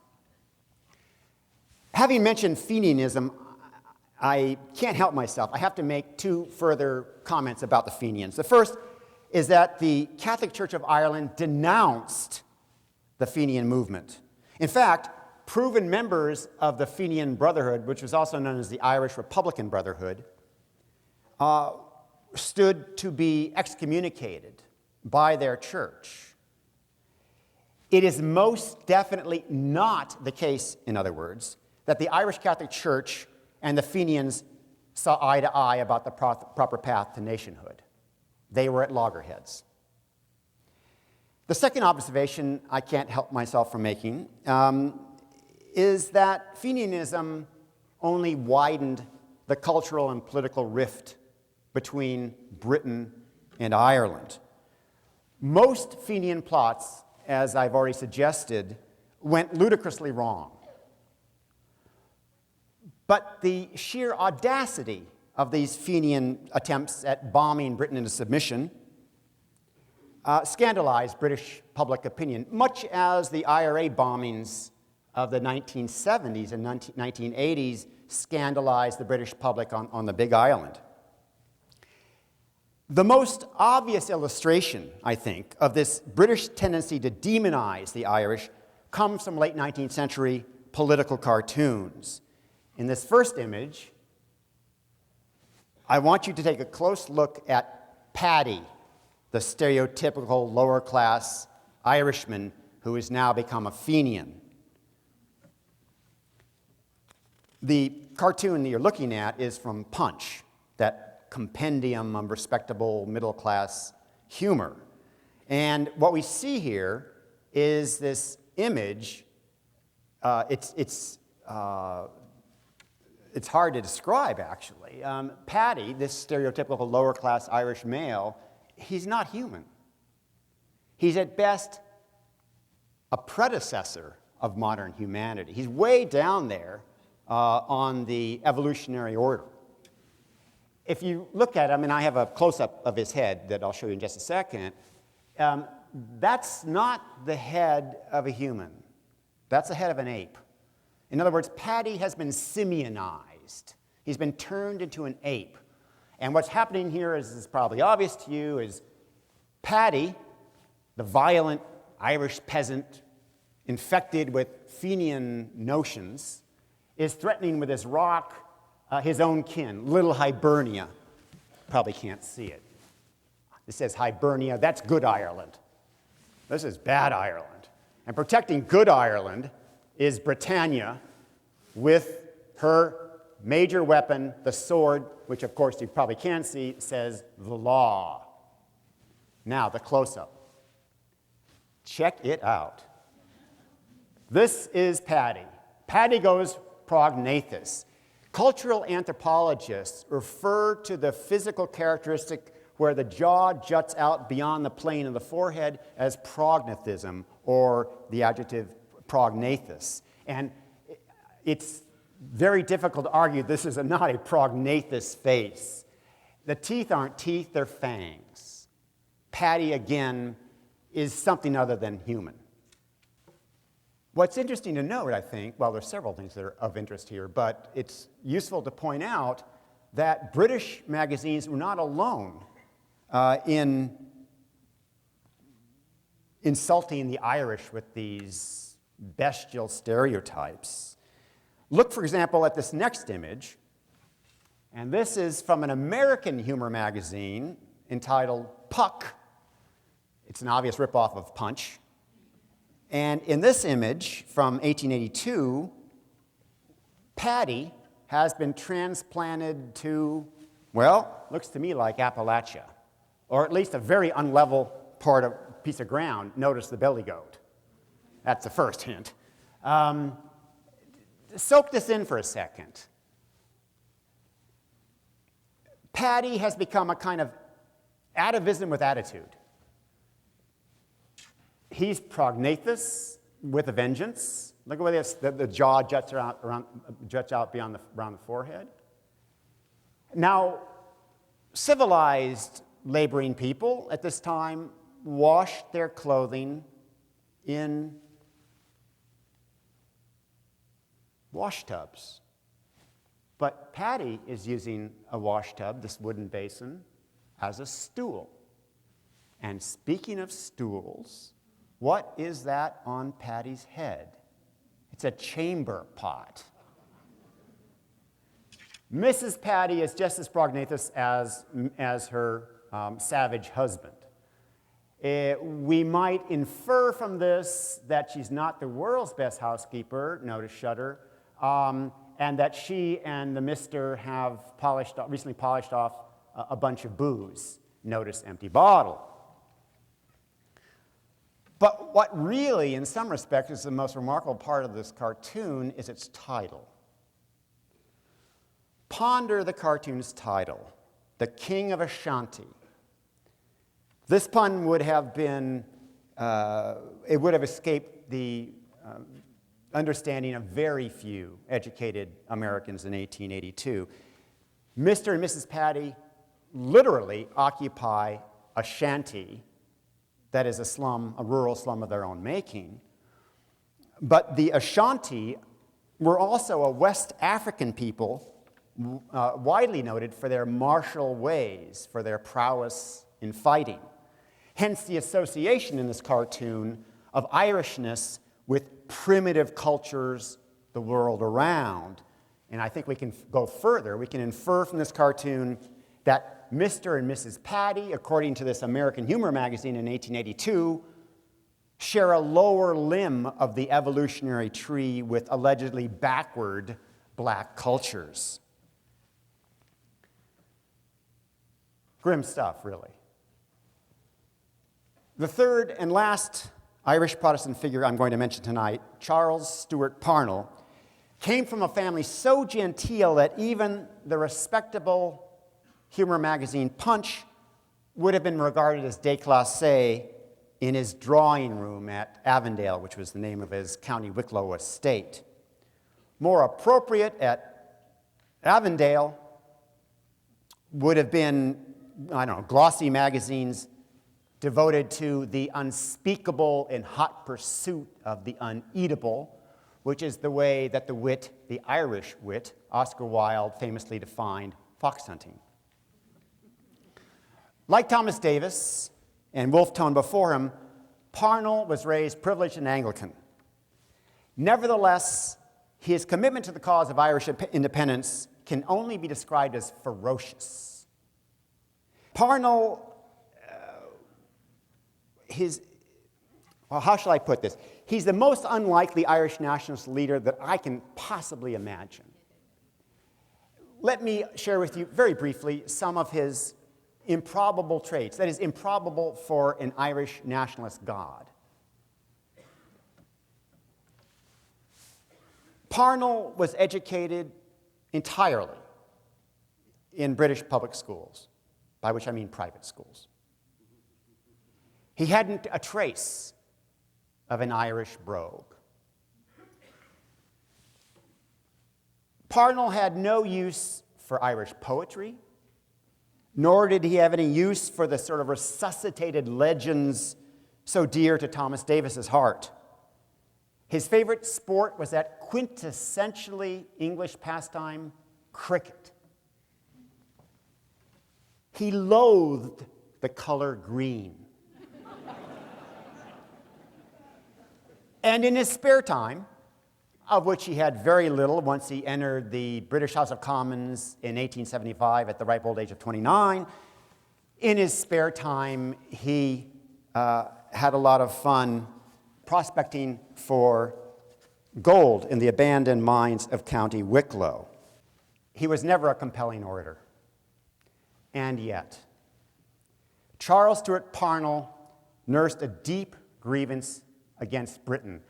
Having mentioned Fenianism, I can't help myself. I have to make 2 further comments about the Fenians. The first is that the Catholic Church of Ireland denounced the Fenian movement. In fact, proven members of the Fenian Brotherhood, which was also known as the Irish Republican Brotherhood, stood to be excommunicated by their church. It is most definitely not the case, in other words, that the Irish Catholic Church and the Fenians saw eye to eye about the proper path to nationhood. They were at loggerheads. The second observation I can't help myself from making is that Fenianism only widened the cultural and political rift between Britain and Ireland. Most Fenian plots, as I've already suggested, went ludicrously wrong. But the sheer audacity of these Fenian attempts at bombing Britain into submission scandalized British public opinion, much as the IRA bombings of the 1970s and 1980s scandalized the British public on the Big Island. The most obvious illustration, I think, of this British tendency to demonize the Irish comes from late 19th century political cartoons. In this first image, I want you to take a close look at Paddy, the stereotypical lower-class Irishman who has now become a Fenian. The cartoon that you're looking at is from Punch, that compendium of respectable middle-class humor. And what we see here is this image. It's hard to describe, actually. Paddy, this stereotypical lower-class Irish male, he's not human. He's at best a predecessor of modern humanity. He's way down there on the evolutionary order. If you look at him, and I have a close-up of his head that I'll show you in just a second, that's not the head of a human. That's the head of an ape. In other words, Paddy has been simionized. He's been turned into an ape. And what's happening here, as is probably obvious to you, is Paddy, the violent Irish peasant infected with Fenian notions, is threatening with his rock his own kin, little Hibernia. Probably can't see it. It says Hibernia. That's good Ireland. This is bad Ireland. And protecting good Ireland is Britannia with her major weapon, the sword, which of course you probably can see, says the law. Now, the close-up. Check it out. This is Paddy. Paddy goes prognathous. Cultural anthropologists refer to the physical characteristic where the jaw juts out beyond the plane of the forehead as prognathism, or the adjective prognathous. And it's very difficult to argue this is not a prognathous face. The teeth aren't teeth, they're fangs. Paddy, again, is something other than human. What's interesting to note, I think, well, there's several things that are of interest here, but it's useful to point out that British magazines were not alone in insulting the Irish with these bestial stereotypes. Look, for example, at this next image, and this is from an American humor magazine entitled Puck. It's an obvious ripoff of Punch. And in this image from 1882, Paddy has been transplanted to, well, looks to me like Appalachia, or at least a very unlevel piece of ground. Notice the belly goat. That's the first hint. Soak this in for a second. Paddy has become a kind of atavism with attitude. He's prognathous with a vengeance. Look at where the jaw juts out beyond around the forehead. Now, civilized laboring people at this time washed their clothing in wash tubs. But Paddy is using a wash tub, this wooden basin, as a stool. And speaking of stools, what is that on Paddy's head? It's a chamber pot. Mrs. Paddy is just as prognathous as her savage husband. We might infer from this that she's not the world's best housekeeper, notice Shudder, and that she and the mister have recently polished off a bunch of booze, notice empty bottle. But what really, in some respects, is the most remarkable part of this cartoon is its title. Ponder the cartoon's title, The King of Ashanti. This pun would have been, it would have escaped the understanding of very few educated Americans in 1882. Mr. and Mrs. Patty literally occupy a shanty that is a slum, a rural slum of their own making. But the Ashanti were also a West African people widely noted for their martial ways, for their prowess in fighting. Hence the association in this cartoon of Irishness with primitive cultures the world around. And I think we can go further. We can infer from this cartoon that Mr. and Mrs. Patty, according to this American Humor magazine in 1882, share a lower limb of the evolutionary tree with allegedly backward black cultures. Grim stuff, really. The third and last Irish Protestant figure I'm going to mention tonight, Charles Stewart Parnell, came from a family so genteel that even the respectable humor magazine Punch would have been regarded as déclassé in his drawing room at Avondale, which was the name of his County Wicklow estate. More appropriate at Avondale would have been, glossy magazines devoted to the unspeakable and hot pursuit of the uneatable, which is the way that the Irish wit, Oscar Wilde famously defined fox hunting. Like Thomas Davis and Wolfe Tone before him, Parnell was raised privileged and Anglican. Nevertheless, his commitment to the cause of Irish independence can only be described as ferocious. Parnell, how shall I put this? He's the most unlikely Irish nationalist leader that I can possibly imagine. Let me share with you very briefly some of his improbable traits, that is, improbable for an Irish nationalist god. Parnell was educated entirely in British public schools, by which I mean private schools. He hadn't a trace of an Irish brogue. Parnell had no use for Irish poetry, nor did he have any use for the sort of resuscitated legends so dear to Thomas Davis's heart. His favorite sport was that quintessentially English pastime, cricket. He loathed the color green. And in his spare time, of which he had very little once he entered the British House of Commons in 1875 at the ripe old age of 29, in his spare time, he had a lot of fun prospecting for gold in the abandoned mines of County Wicklow. He was never a compelling orator. And yet, Charles Stewart Parnell nursed a deep grievance against Britain.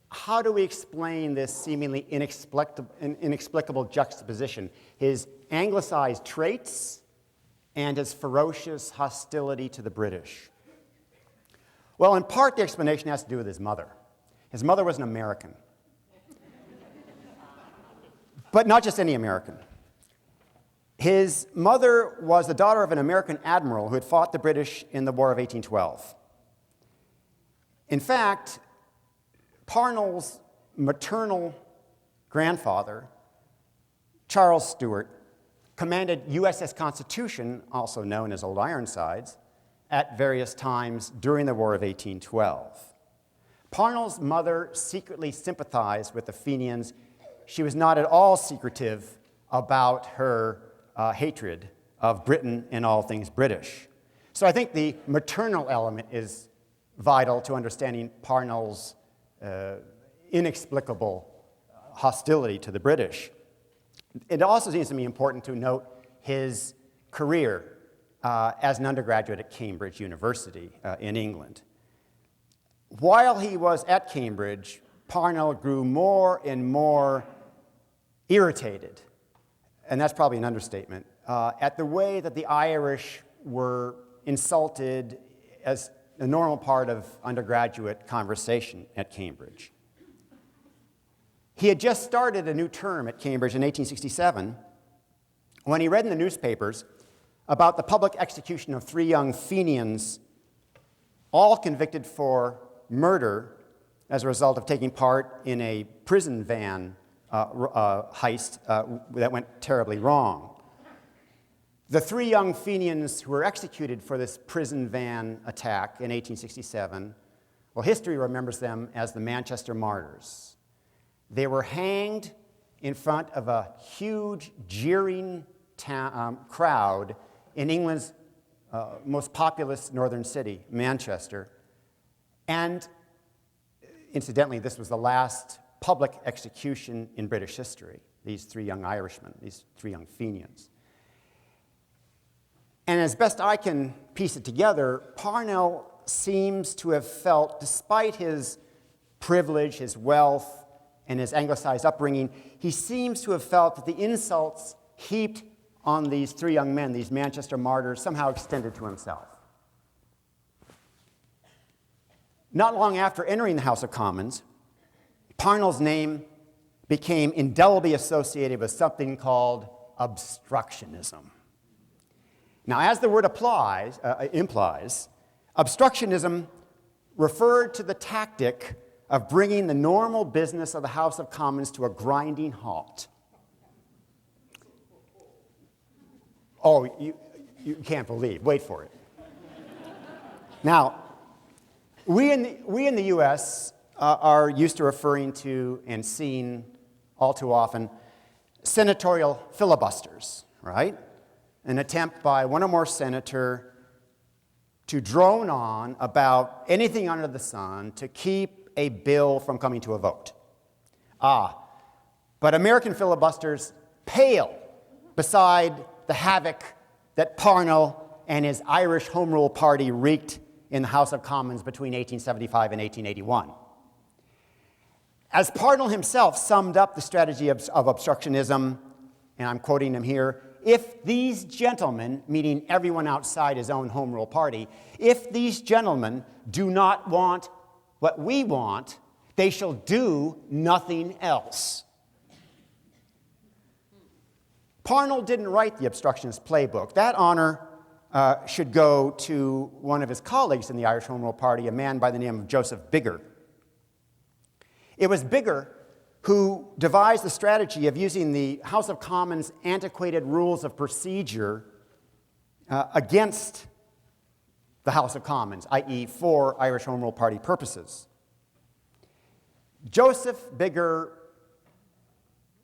How do we explain this seemingly inexplicable juxtaposition? His anglicized traits and his ferocious hostility to the British. Well, in part, the explanation has to do with his mother. His mother was an American. But not just any American. His mother was the daughter of an American admiral who had fought the British in the War of 1812. In fact, Parnell's maternal grandfather, Charles Stewart, commanded USS Constitution, also known as Old Ironsides, at various times during the War of 1812. Parnell's mother secretly sympathized with the Fenians. She was not at all secretive about her hatred of Britain and all things British. So I think the maternal element is vital to understanding Parnell's inexplicable hostility to the British. It also seems to me important to note his career as an undergraduate at Cambridge University in England. While he was at Cambridge, Parnell grew more and more irritated, and that's probably an understatement, at the way that the Irish were insulted as a normal part of undergraduate conversation at Cambridge. He had just started a new term at Cambridge in 1867 when he read in the newspapers about the public execution of 3 young Fenians, all convicted for murder as a result of taking part in a prison van heist that went terribly wrong. The 3 young Fenians who were executed for this prison van attack in 1867, well, history remembers them as the Manchester Martyrs. They were hanged in front of a huge, jeering crowd in England's most populous northern city, Manchester. And incidentally, this was the last public execution in British history, these 3 young Irishmen, these 3 young Fenians. And as best I can piece it together, Parnell seems to have felt, despite his privilege, his wealth, and his anglicized upbringing, he seems to have felt that the insults heaped on these 3 young men, these Manchester martyrs, somehow extended to himself. Not long after entering the House of Commons, Parnell's name became indelibly associated with something called obstructionism. Now, as the word implies, obstructionism referred to the tactic of bringing the normal business of the House of Commons to a grinding halt. Oh, you can't believe. Wait for it. Now, we in the U.S. Are used to referring to and seeing all too often senatorial filibusters, right? An attempt by one or more senator to drone on about anything under the sun to keep a bill from coming to a vote. But American filibusters pale beside the havoc that Parnell and his Irish Home Rule Party wreaked in the House of Commons between 1875 and 1881. As Parnell himself summed up the strategy of obstructionism, and I'm quoting him here, if these gentlemen, meaning everyone outside his own Home Rule Party, if these gentlemen do not want what we want, they shall do nothing else. Parnell didn't write the obstructionist playbook. That honor should go to one of his colleagues in the Irish Home Rule Party, a man by the name of Joseph Biggar. It was Biggar who devised the strategy of using the House of Commons' antiquated rules of procedure against the House of Commons, i.e. for Irish Home Rule Party purposes. Joseph Biggar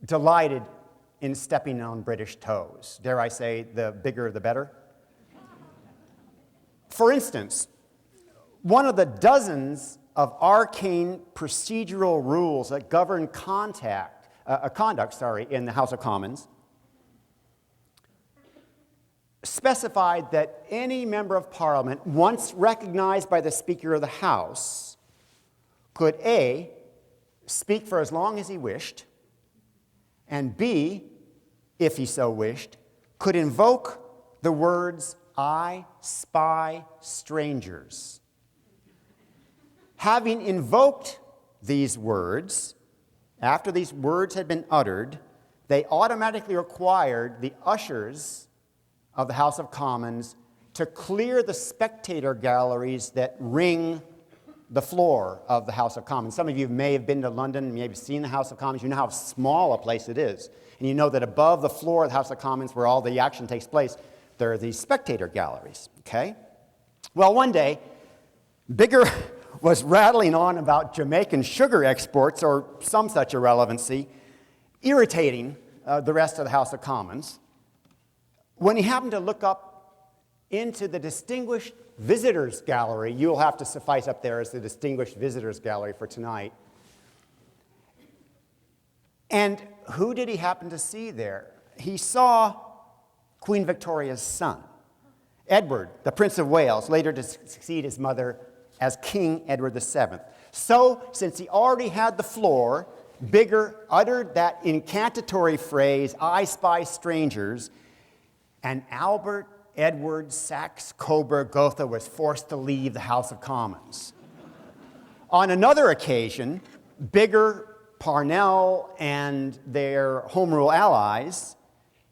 delighted in stepping on British toes. Dare I say, the bigger the better? For instance, one of the dozens of arcane procedural rules that govern conduct in the House of Commons specified that any member of Parliament, once recognized by the Speaker of the House, could A, speak for as long as he wished, and B, if he so wished, could invoke the words, "I spy strangers." Having invoked these words, after these words had been uttered, they automatically required the ushers of the House of Commons to clear the spectator galleries that ring the floor of the House of Commons. Some of you may have been to London, may have seen the House of Commons. You know how small a place it is. And you know that above the floor of the House of Commons, where all the action takes place, there are these spectator galleries, okay? Well, one day, Biggar was rattling on about Jamaican sugar exports or some such irrelevancy, irritating the rest of the House of Commons, when he happened to look up into the Distinguished Visitors Gallery. You'll have to suffice up there as the Distinguished Visitors Gallery for tonight. And who did he happen to see there? He saw Queen Victoria's son, Edward, the Prince of Wales, later to succeed his mother as King Edward VII. So, since he already had the floor, Bigger uttered that incantatory phrase, "I spy strangers," and Albert Edward Saxe-Coburg-Gotha was forced to leave the House of Commons. On another occasion, Bigger, Parnell, and their Home Rule allies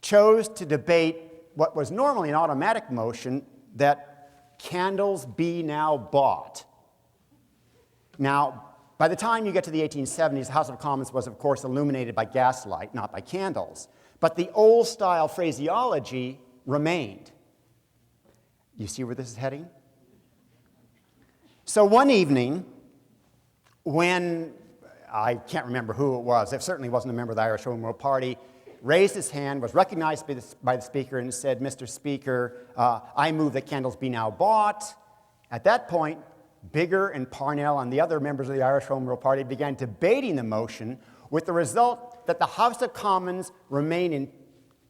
chose to debate what was normally an automatic motion, that candles be now bought. Now, by the time you get to the 1870s, the House of Commons was, of course, illuminated by gaslight, not by candles. But the old-style phraseology remained. You see where this is heading? So one evening, when, I can't remember who it was, it certainly wasn't a member of the Irish Home Rule Party, raised his hand, was recognized by the Speaker, and said, "Mr. Speaker, I move that candles be now bought." At that point, Bigger and Parnell and the other members of the Irish Home Rule Party began debating the motion, with the result that the House of Commons remained in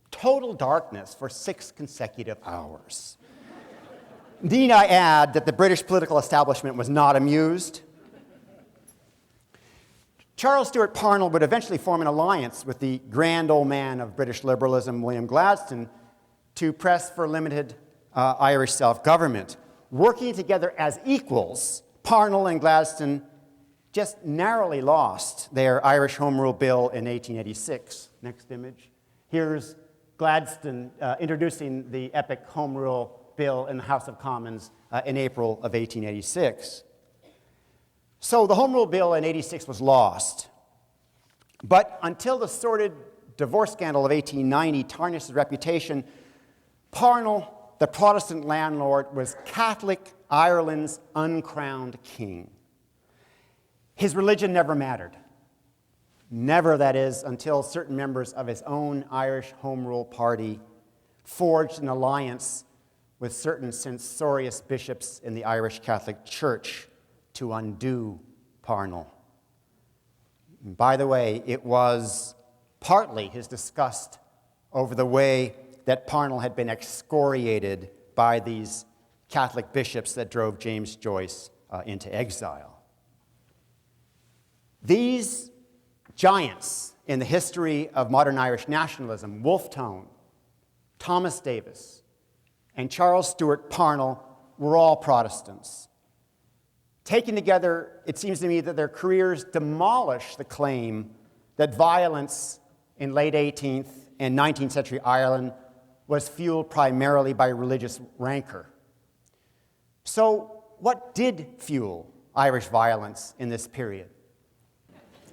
total darkness for 6 consecutive hours. Need I add that the British political establishment was not amused? Charles Stewart Parnell would eventually form an alliance with the grand old man of British liberalism, William Gladstone, to press for limited Irish self-government. Working together as equals, Parnell and Gladstone just narrowly lost their Irish Home Rule Bill in 1886. Next image. Here's Gladstone introducing the epic Home Rule Bill in the House of Commons in April of 1886. So the Home Rule Bill in 86 was lost. But until the sordid divorce scandal of 1890 tarnished his reputation, Parnell, the Protestant landlord, was Catholic Ireland's uncrowned king. His religion never mattered. Never, that is, until certain members of his own Irish Home Rule Party forged an alliance with certain censorious bishops in the Irish Catholic Church to undo Parnell. And by the way, it was partly his disgust over the way that Parnell had been excoriated by these Catholic bishops that drove James Joyce into exile. These giants in the history of modern Irish nationalism, Wolfe Tone, Thomas Davis, and Charles Stewart Parnell, were all Protestants. Taken together, it seems to me that their careers demolish the claim that violence in late 18th and 19th century Ireland was fueled primarily by religious rancor. So, what did fuel Irish violence in this period?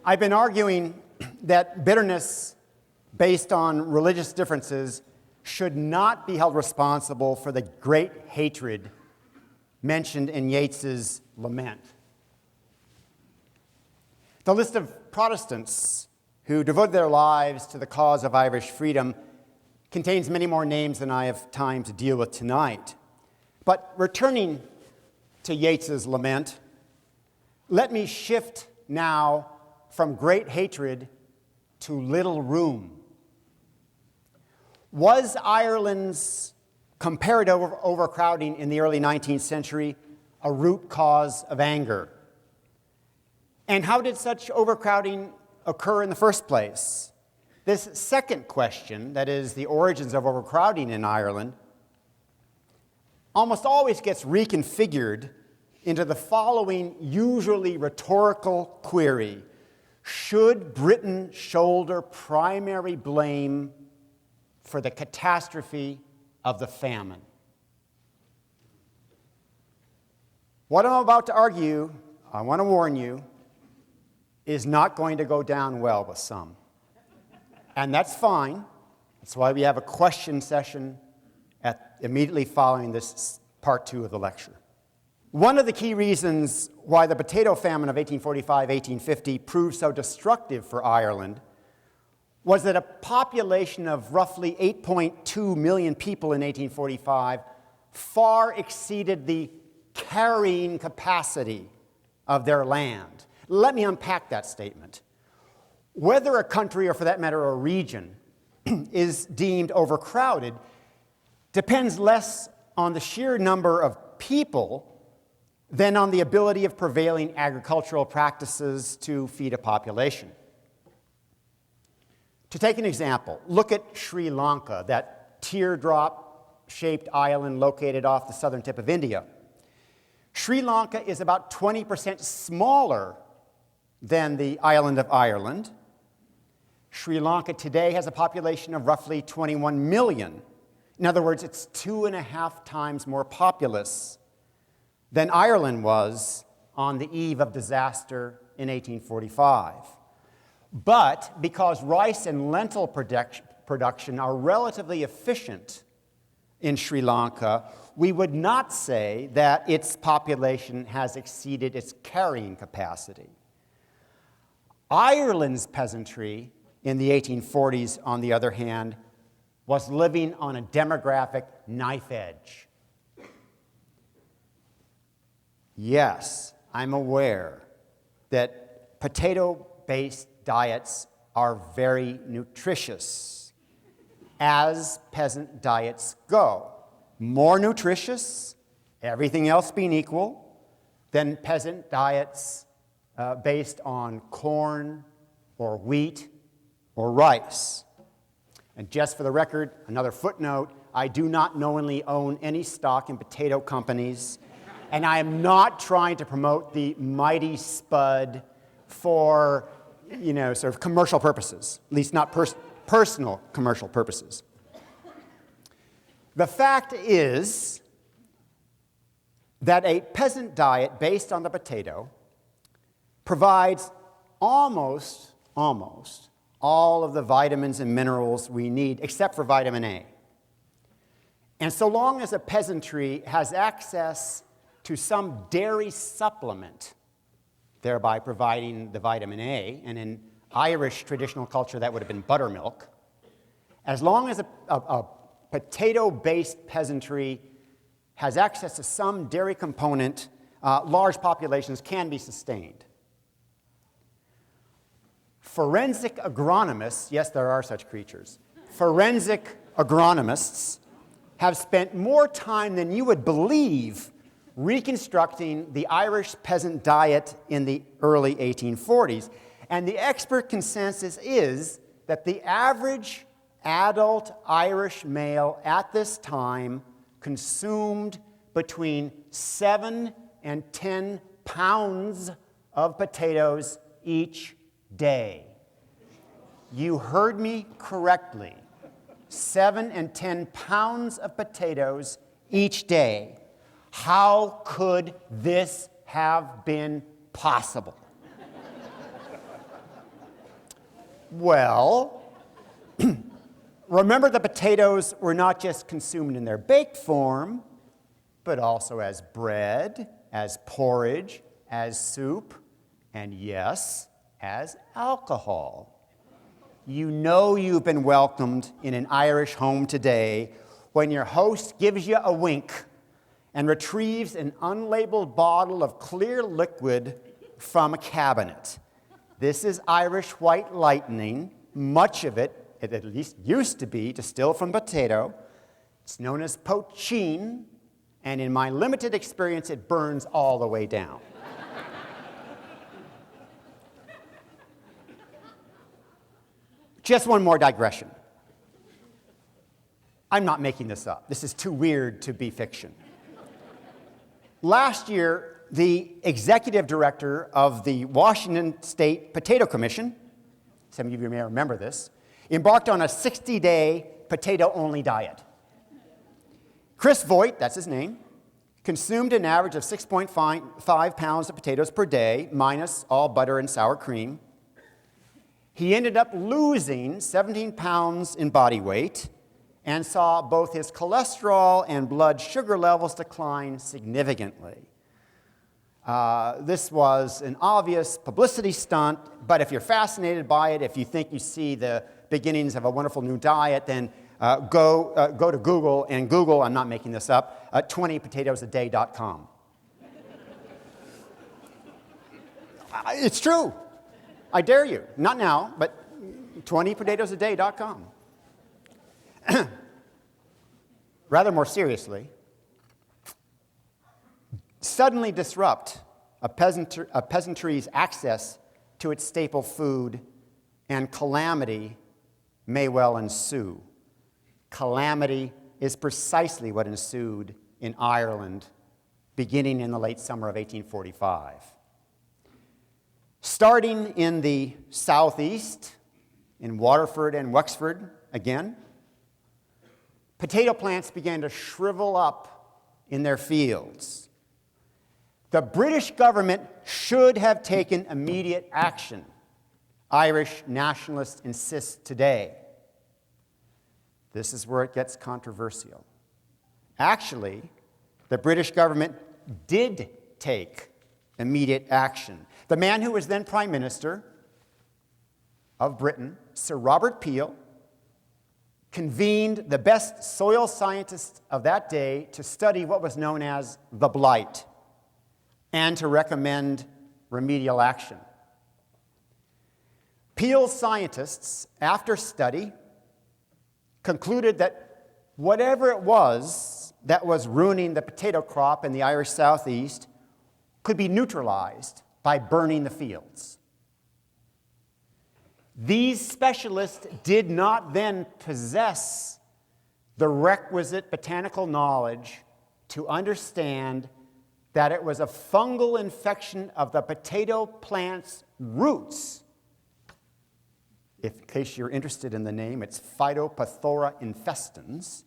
I've been arguing that bitterness based on religious differences should not be held responsible for the great hatred mentioned in Yeats's Lament. The list of Protestants who devoted their lives to the cause of Irish freedom contains many more names than I have time to deal with tonight. But returning to Yeats's Lament, let me shift now from great hatred to little room. Was Ireland's comparative overcrowding in the early 19th century a root cause of anger? And how did such overcrowding occur in the first place? This second question, that is, the origins of overcrowding in Ireland, almost always gets reconfigured into the following usually rhetorical query: should Britain shoulder primary blame for the catastrophe of the famine? What I'm about to argue, I want to warn you, is not going to go down well with some. And that's fine. That's why we have a question session immediately following this part 2 of the lecture. One of the key reasons why the potato famine of 1845-1850 proved so destructive for Ireland was that a population of roughly 8.2 million people in 1845 far exceeded the carrying capacity of their land. Let me unpack that statement. Whether a country, or for that matter, a region, is deemed overcrowded depends less on the sheer number of people than on the ability of prevailing agricultural practices to feed a population. To take an example, look at Sri Lanka, that teardrop-shaped island located off the southern tip of India. Sri Lanka is about 20% smaller than the island of Ireland. Sri Lanka today has a population of roughly 21 million. In other words, it's 2.5 times more populous than Ireland was on the eve of disaster in 1845. But because rice and lentil production are relatively efficient in Sri Lanka, we would not say that its population has exceeded its carrying capacity. Ireland's peasantry in the 1840s, on the other hand, was living on a demographic knife edge. Yes, I'm aware that potato-based diets are very nutritious, as peasant diets go. More nutritious, everything else being equal, than peasant diets based on corn or wheat or rice. And just for the record, another footnote, I do not knowingly own any stock in potato companies, and I am not trying to promote the mighty spud for, sort of commercial purposes, at least not personal commercial purposes. The fact is that a peasant diet based on the potato provides almost all of the vitamins and minerals we need, except for vitamin A. And so long as a peasantry has access to some dairy supplement, thereby providing the vitamin A, and in Irish traditional culture that would have been buttermilk, as long as a potato-based peasantry has access to some dairy component, large populations can be sustained. Forensic agronomists, yes, there are such creatures, forensic agronomists have spent more time than you would believe reconstructing the Irish peasant diet in the early 1840s. And the expert consensus is that the average adult Irish male at this time consumed between 7 and 10 pounds of potatoes each day. You heard me correctly. 7 and 10 pounds of potatoes each day. How could this have been possible? Well, remember the potatoes were not just consumed in their baked form, but also as bread, as porridge, as soup, and yes, as alcohol. You know you've been welcomed in an Irish home today when your host gives you a wink and retrieves an unlabeled bottle of clear liquid from a cabinet. This is Irish white lightning. Much of it at least used to be, distilled from potato. It's known as poachine, and in my limited experience, it burns all the way down. Just one more digression. I'm not making this up. This is too weird to be fiction. Last year, the executive director of the Washington State Potato Commission, some of you may remember this, embarked on a 60-day potato-only diet. Chris Voigt, that's his name, consumed an average of 6.5 pounds of potatoes per day, minus all butter and sour cream. He ended up losing 17 pounds in body weight and saw both his cholesterol and blood sugar levels decline significantly. This was an obvious publicity stunt, but if you're fascinated by it, if you think you see the beginnings of a wonderful new diet, then go to Google and Google, I'm not making this up, 20potatoesaday.com. It's true. I dare you. Not now, but 20potatoesaday.com. Rather more seriously, suddenly disrupt a peasantry's access to its staple food, and calamity may well ensue. Calamity is precisely what ensued in Ireland beginning in the late summer of 1845. Starting in the southeast, in Waterford and Wexford again, potato plants began to shrivel up in their fields. The British government should have taken immediate action, Irish nationalists insist today. This is where it gets controversial. Actually, the British government did take immediate action. The man who was then Prime Minister of Britain, Sir Robert Peel, convened the best soil scientists of that day to study what was known as the blight and to recommend remedial action. Peel's scientists, after study, concluded that whatever it was that was ruining the potato crop in the Irish southeast could be neutralized by burning the fields. These specialists did not then possess the requisite botanical knowledge to understand that it was a fungal infection of the potato plant's roots. In case you're interested in the name, it's Phytophthora infestans.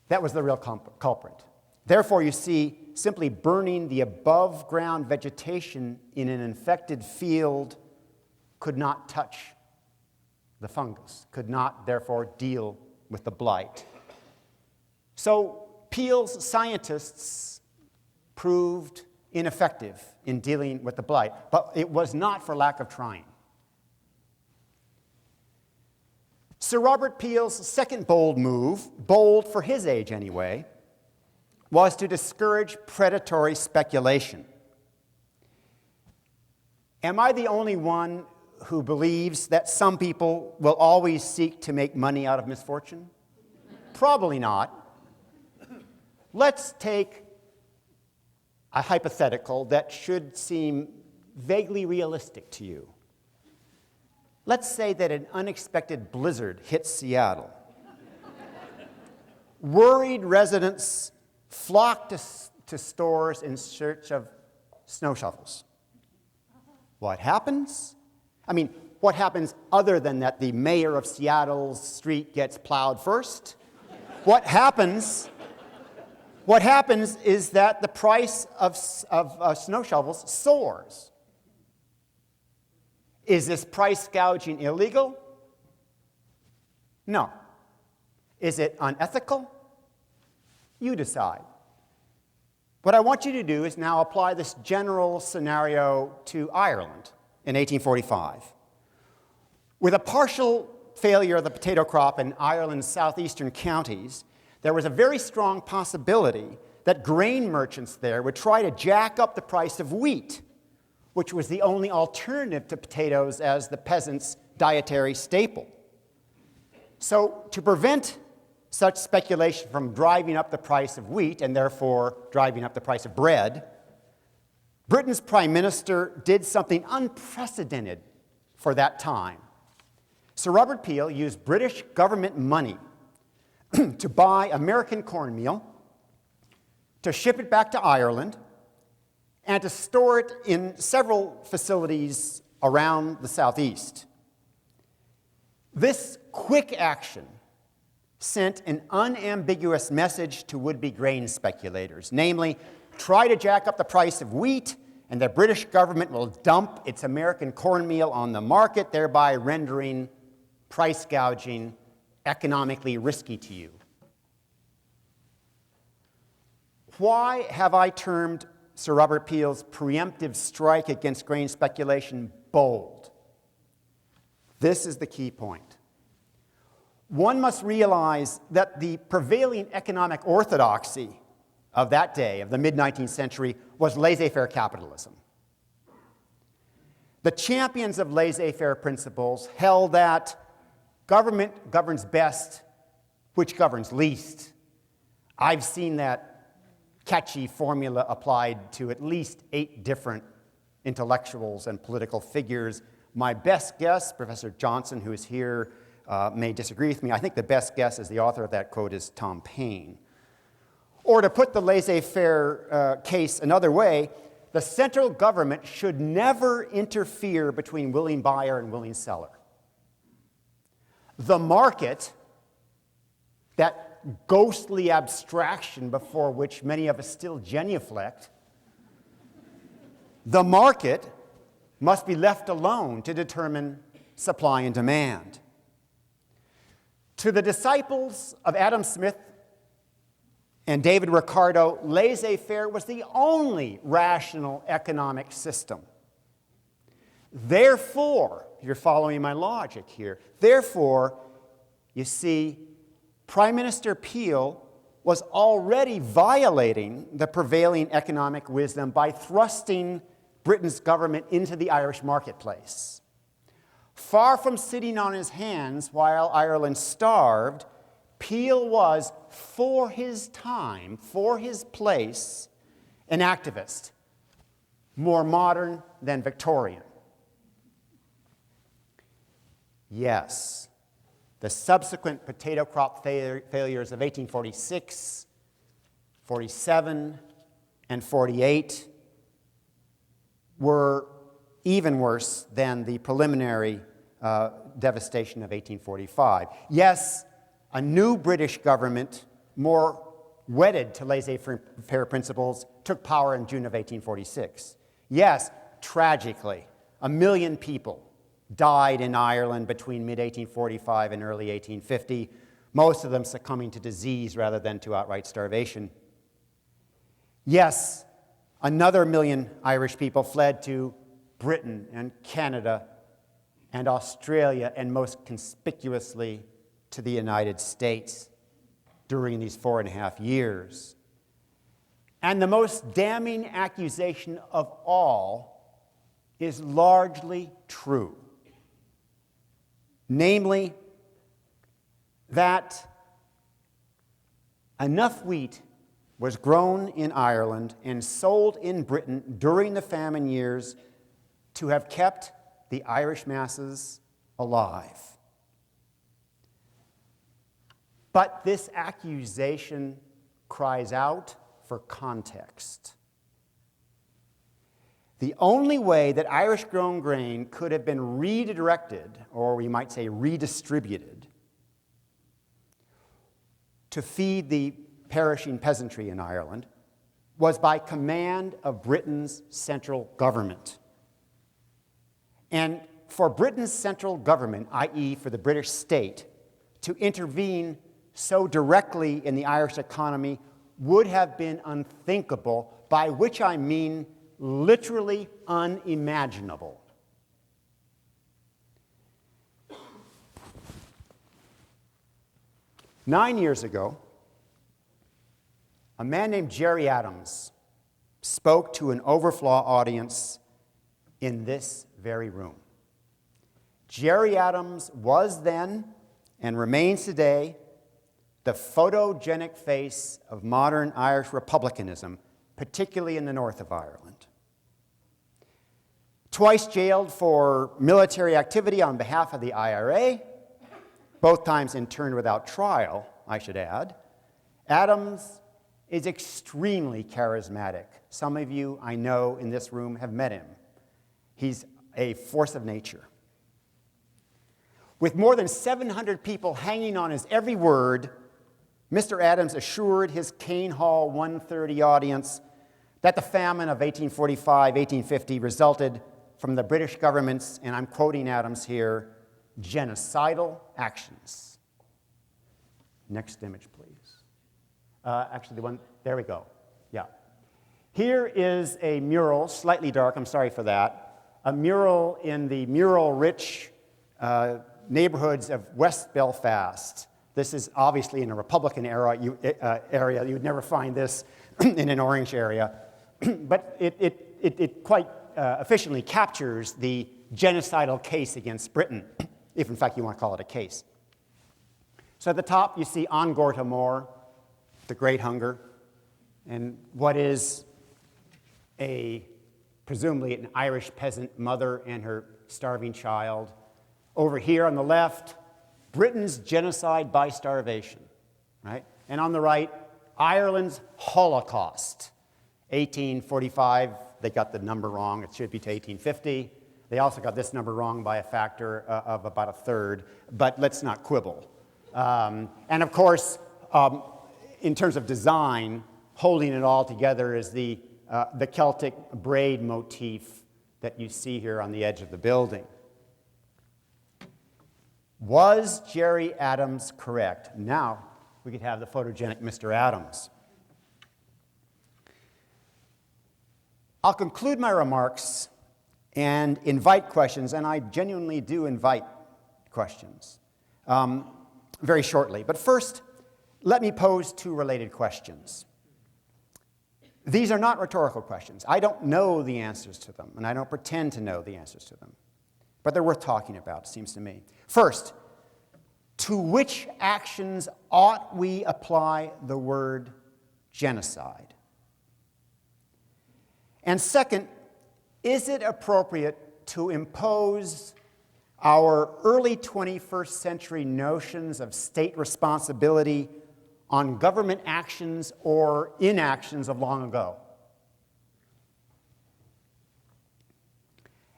That was the real culprit. Therefore, you see, simply burning the above-ground vegetation in an infected field could not touch the fungus, could not, therefore, deal with the blight. So Peel's scientists proved ineffective in dealing with the blight, but it was not for lack of trying. Sir Robert Peel's second bold move, bold for his age anyway, was to discourage predatory speculation. Am I the only one who believes that some people will always seek to make money out of misfortune? Probably not. Let's take a hypothetical that should seem vaguely realistic to you. Let's say that an unexpected blizzard hits Seattle. Worried residents flock to stores in search of snow shovels. What happens? What happens other than that the mayor of Seattle's street gets plowed first? What happens is that the price of snow shovels soars. Is this price gouging illegal? No. Is it unethical? You decide. What I want you to do is now apply this general scenario to Ireland in 1845. With a partial failure of the potato crop in Ireland's southeastern counties, there was a very strong possibility that grain merchants there would try to jack up the price of wheat, which was the only alternative to potatoes as the peasants' dietary staple. So to prevent such speculation from driving up the price of wheat and therefore driving up the price of bread, Britain's Prime Minister did something unprecedented for that time. Sir Robert Peel used British government money to buy American cornmeal, to ship it back to Ireland, and to store it in several facilities around the southeast. This quick action sent an unambiguous message to would-be grain speculators, namely, try to jack up the price of wheat, and the British government will dump its American cornmeal on the market, thereby rendering price gouging economically risky to you. Why have I termed Sir Robert Peel's preemptive strike against grain speculation bold? This is the key point. one must realize that the prevailing economic orthodoxy of that day, of the mid-19th century, was laissez-faire capitalism. The champions of laissez-faire principles held that government governs best, which governs least. I've seen that catchy formula applied to at least 8 different intellectuals and political figures. My best guess, Professor Johnson, who is here, may disagree with me. I think the best guess as the author of that quote is Tom Paine. Or to put the laissez-faire case another way, the central government should never interfere between willing buyer and willing seller. The market, that ghostly abstraction before which many of us still genuflect, the market must be left alone to determine supply and demand. To the disciples of Adam Smith and David Ricardo, laissez-faire was the only rational economic system. Therefore, you're following my logic here, therefore, you see, Prime Minister Peel was already violating the prevailing economic wisdom by thrusting Britain's government into the Irish marketplace. Far from sitting on his hands while Ireland starved, Peel was, for his time, for his place, an activist, more modern than Victorian. Yes, the subsequent potato crop failures of 1846, 47, and 48 were even worse than the preliminary devastation of 1845. Yes, a new British government, more wedded to laissez-faire principles, took power in June of 1846. Yes, tragically, 1 million people died in Ireland between mid-1845 and early 1850, most of them succumbing to disease rather than to outright starvation. Yes, another 1 million Irish people fled to Britain and Canada and Australia, and most conspicuously to the United States during these 4.5 years. And the most damning accusation of all is largely true. Namely, that enough wheat was grown in Ireland and sold in Britain during the famine years to have kept the Irish masses alive. But this accusation cries out for context. The only way that Irish-grown grain could have been redirected, or we might say redistributed, to feed the perishing peasantry in Ireland was by command of Britain's central government. And for Britain's central government, i.e. for the British state, to intervene so directly in the Irish economy would have been unthinkable, by which I mean literally unimaginable. Nine years ago, a man named Jerry Adams spoke to an overflow audience in this very room. Jerry Adams was then, and remains today, the photogenic face of modern Irish republicanism, particularly in the north of Ireland. Twice jailed for military activity on behalf of the IRA, both times interned without trial, I should add, Adams is extremely charismatic. Some of you, I know, in this room have met him. He's a force of nature. With more than 700 people hanging on his every word, Mr. Adams assured his Kane Hall 130 audience that the famine of 1845-1850 resulted from the British government's, and I'm quoting Adams here, genocidal actions. Next image, please. Actually, the one, there we go. Yeah. Here is a mural, slightly dark, I'm sorry for that, a mural in the mural-rich neighborhoods of West Belfast. This is obviously in a Republican area. You would never find this in an orange area. But it quite efficiently captures the genocidal case against Britain, if in fact you want to call it a case. So at the top you see An Gorta Mór, the Great Hunger, and what is presumably an Irish peasant mother and her starving child. Over here on the left, Britain's genocide by starvation, right? And on the right, Ireland's Holocaust. 1845, they got the number wrong. It should be to 1850. They also got this number wrong by a factor of about a third, but let's not quibble. And of course, in terms of design, holding it all together is the Celtic braid motif that you see here on the edge of the building. Was Gerry Adams correct? Now we could have the photogenic Mr. Adams. I'll conclude my remarks and invite questions, and I genuinely do invite questions very shortly. But first, let me pose two related questions. These are not rhetorical questions. I don't know the answers to them, and I don't pretend to know the answers to them. But they're worth talking about, it seems to me. First, to which actions ought we apply the word genocide? And second, is it appropriate to impose our early 21st century notions of state responsibility on government actions or inactions of long ago?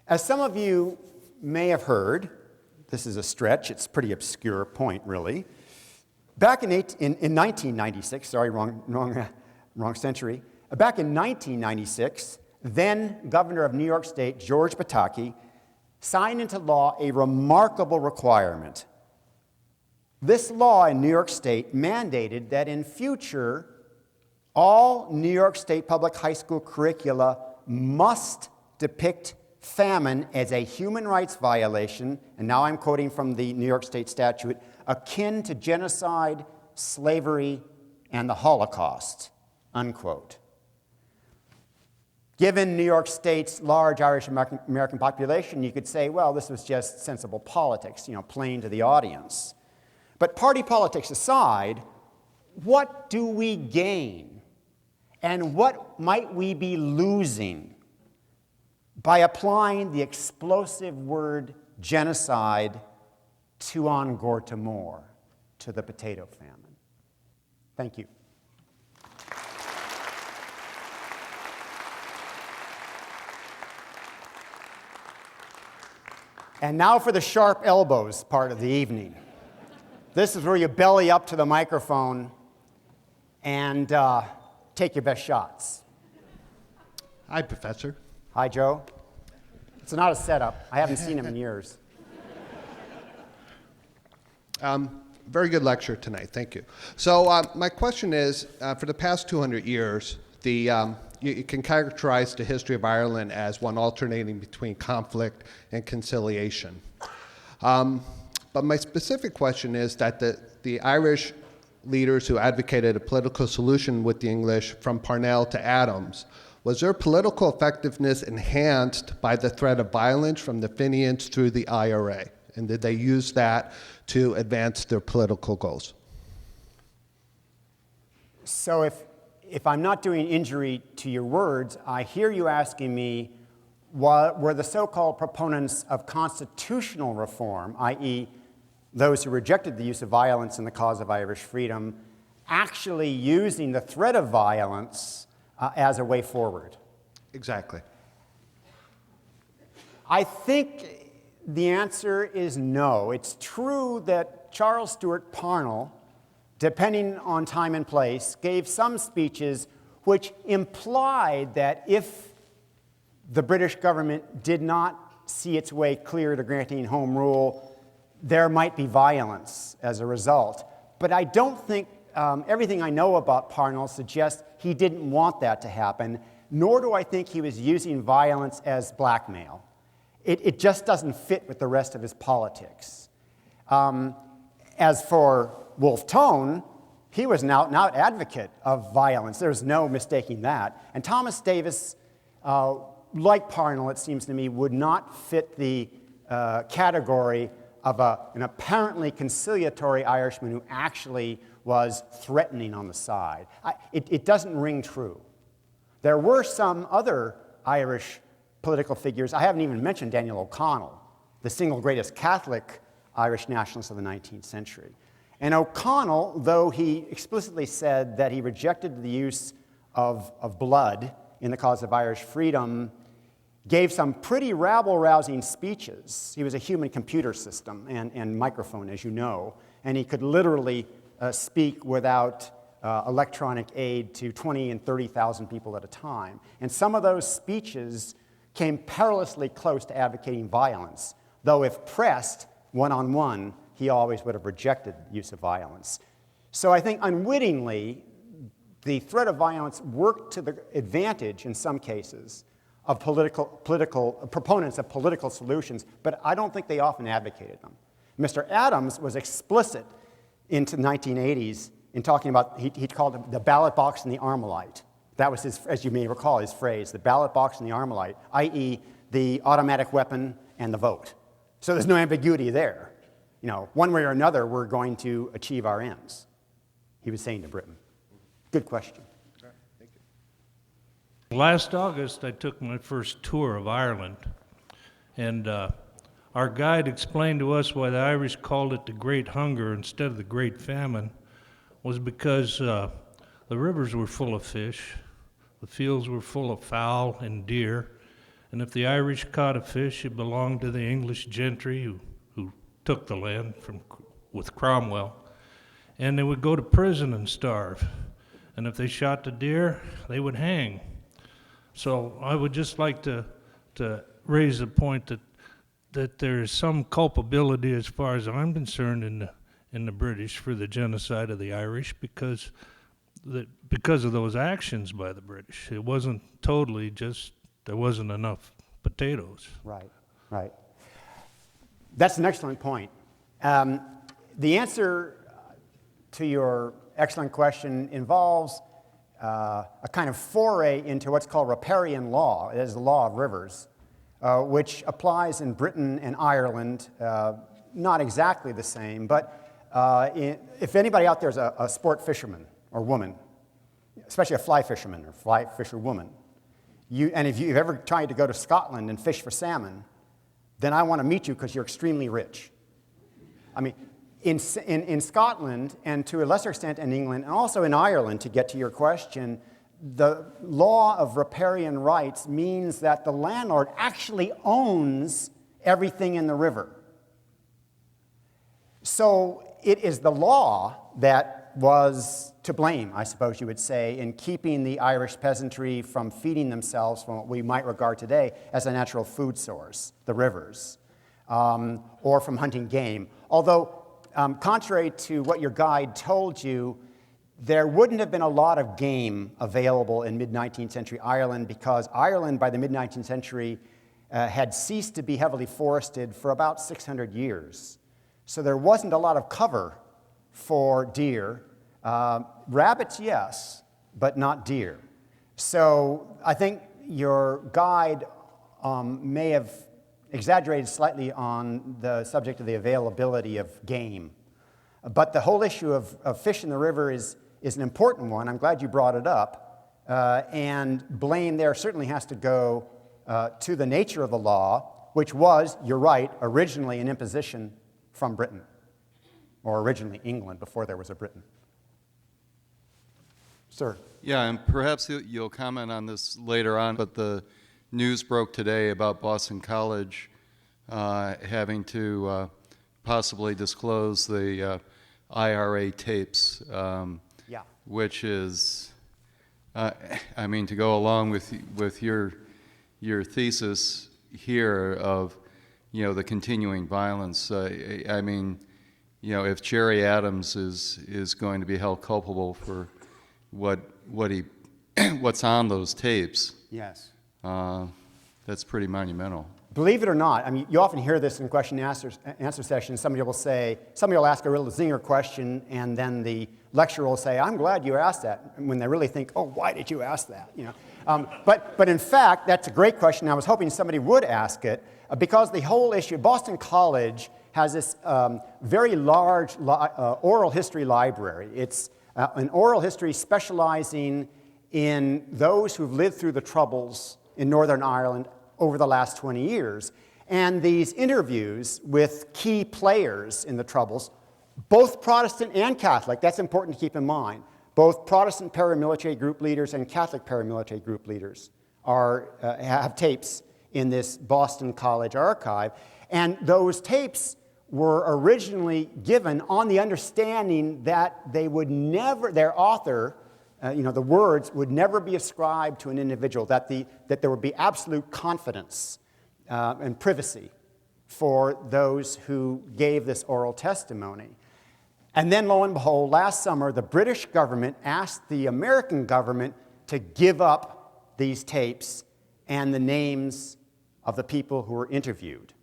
As some of you may have heard, this is a stretch, it's a pretty obscure point, really. Back in 1996, sorry, wrong century. Back in 1996, then Governor of New York State, George Pataki, signed into law a remarkable requirement. This law in New York State mandated that in future, all New York State public high school curricula must depict famine as a human rights violation, and now I'm quoting from the New York State statute, akin to genocide, slavery, and the Holocaust, unquote. Given New York State's large Irish American population, you could say, well, this was just sensible politics, plain to the audience. But party politics aside, what do we gain? And what might we be losing by applying the explosive word genocide to An Gorta Mór, to the potato famine? Thank you. And now for the sharp elbows part of the evening. This is where you belly up to the microphone and take your best shots. Hi, Professor. Hi, Joe. It's not a setup. I haven't seen him in years. Very good lecture tonight. Thank you. So my question is, for the past 200 years, you can characterize the history of Ireland as one alternating between conflict and conciliation. But my specific question is that the Irish leaders who advocated a political solution with the English from Parnell to Adams, was their political effectiveness enhanced by the threat of violence from the Fenians through the IRA? And did they use that to advance their political goals? So if I'm not doing injury to your words, I hear you asking me, were the so-called proponents of constitutional reform, i.e., those who rejected the use of violence in the cause of Irish freedom, actually using the threat of violence as a way forward? Exactly. I think the answer is no. It's true that Charles Stewart Parnell, depending on time and place, gave some speeches which implied that if the British government did not see its way clear to granting home rule, there might be violence as a result. But I don't think everything I know about Parnell suggests he didn't want that to happen, nor do I think he was using violence as blackmail. It just doesn't fit with the rest of his politics. As for Wolfe Tone, he was an out-and-out advocate of violence. There's no mistaking that. And Thomas Davis, like Parnell, it seems to me, would not fit the category of an apparently conciliatory Irishman who actually was threatening on the side. It doesn't ring true. There were some other Irish political figures. I haven't even mentioned Daniel O'Connell, the single greatest Catholic Irish nationalist of the 19th century. And O'Connell, though he explicitly said that he rejected the use of blood in the cause of Irish freedom, gave some pretty rabble-rousing speeches. He was a human computer system and microphone, as you know, and he could literally speak without electronic aid to 20 and 30,000 people at a time. And some of those speeches came perilously close to advocating violence, though if pressed one-on-one, he always would have rejected the use of violence. So I think unwittingly, the threat of violence worked to the advantage, in some cases, of political proponents of political solutions, but I don't think they often advocated them. Mr. Adams was explicit into the 1980s in talking about, he called it the ballot box and the Armalite. That was his, as you may recall, his phrase, the ballot box and the Armalite, i.e. the automatic weapon and the vote. So there's no ambiguity there. You know, one way or another, we're going to achieve our ends, he was saying to Britain. Good question. Last August, I took my first tour of Ireland, and our guide explained to us why the Irish called it the Great Hunger instead of the Great Famine was because the rivers were full of fish, the fields were full of fowl and deer, and if the Irish caught a fish, it belonged to the English gentry who took the land with Cromwell, and they would go to prison and starve, and if they shot the deer, they would hang. So I would just like to raise the point that there is some culpability, as far as I'm concerned, in the British for the genocide of the Irish because of those actions by the British. It wasn't totally just there wasn't enough potatoes. Right, right. That's an excellent point. The answer to your excellent question involves a kind of foray into what's called riparian law. It is the law of rivers, which applies in Britain and Ireland, not exactly the same, but if anybody out there is a sport fisherman or woman, especially a fly fisherman or fly fisher woman, and if you've ever tried to go to Scotland and fish for salmon, then I want to meet you because you're extremely rich. I mean, in Scotland, and to a lesser extent in England, and also in Ireland, to get to your question, the law of riparian rights means that the landlord actually owns everything in the river. So it is the law that was to blame, I suppose you would say, in keeping the Irish peasantry from feeding themselves from what we might regard today as a natural food source, the rivers, or from hunting game. Although, contrary to what your guide told you, there wouldn't have been a lot of game available in mid-19th century Ireland because Ireland, by the mid-19th century, had ceased to be heavily forested for about 600 years. So there wasn't a lot of cover for deer. Rabbits, yes, but not deer. So I think your guide may have exaggerated slightly on the subject of the availability of game. But the whole issue of fish in the river is an important one. I'm glad you brought it up. And blame there certainly has to go to the nature of the law, which was, you're right, originally an imposition from Britain, or originally England before there was a Britain. Sir. Yeah, and perhaps you'll comment on this later on, but the news broke today about Boston College having to possibly disclose the IRA tapes, which is, I mean, to go along with your thesis here of, you know, the continuing violence. I mean, you know, if Jerry Adams is going to be held culpable for what's on those tapes, Yes. that's pretty monumental. believe it or not, I mean, you often hear this in question and answer sessions. Somebody will ask a real zinger question, and then the lecturer will say, I'm glad you asked that, when they really think, oh, why did you ask that? You know? But in fact, that's a great question. I was hoping somebody would ask it, because the whole issue, Boston College has this very large oral history library. It's an oral history specializing in those who've lived through the Troubles in Northern Ireland over the last 20 years. And these interviews with key players in the Troubles, both Protestant and Catholic, that's important to keep in mind, both Protestant paramilitary group leaders and Catholic paramilitary group leaders have tapes in this Boston College archive. And those tapes were originally given on the understanding that they would never, their author, the words would never be ascribed to an individual, that there would be absolute confidence and privacy for those who gave this oral testimony. And then, lo and behold, last summer, the British government asked the American government to give up these tapes and the names of the people who were interviewed.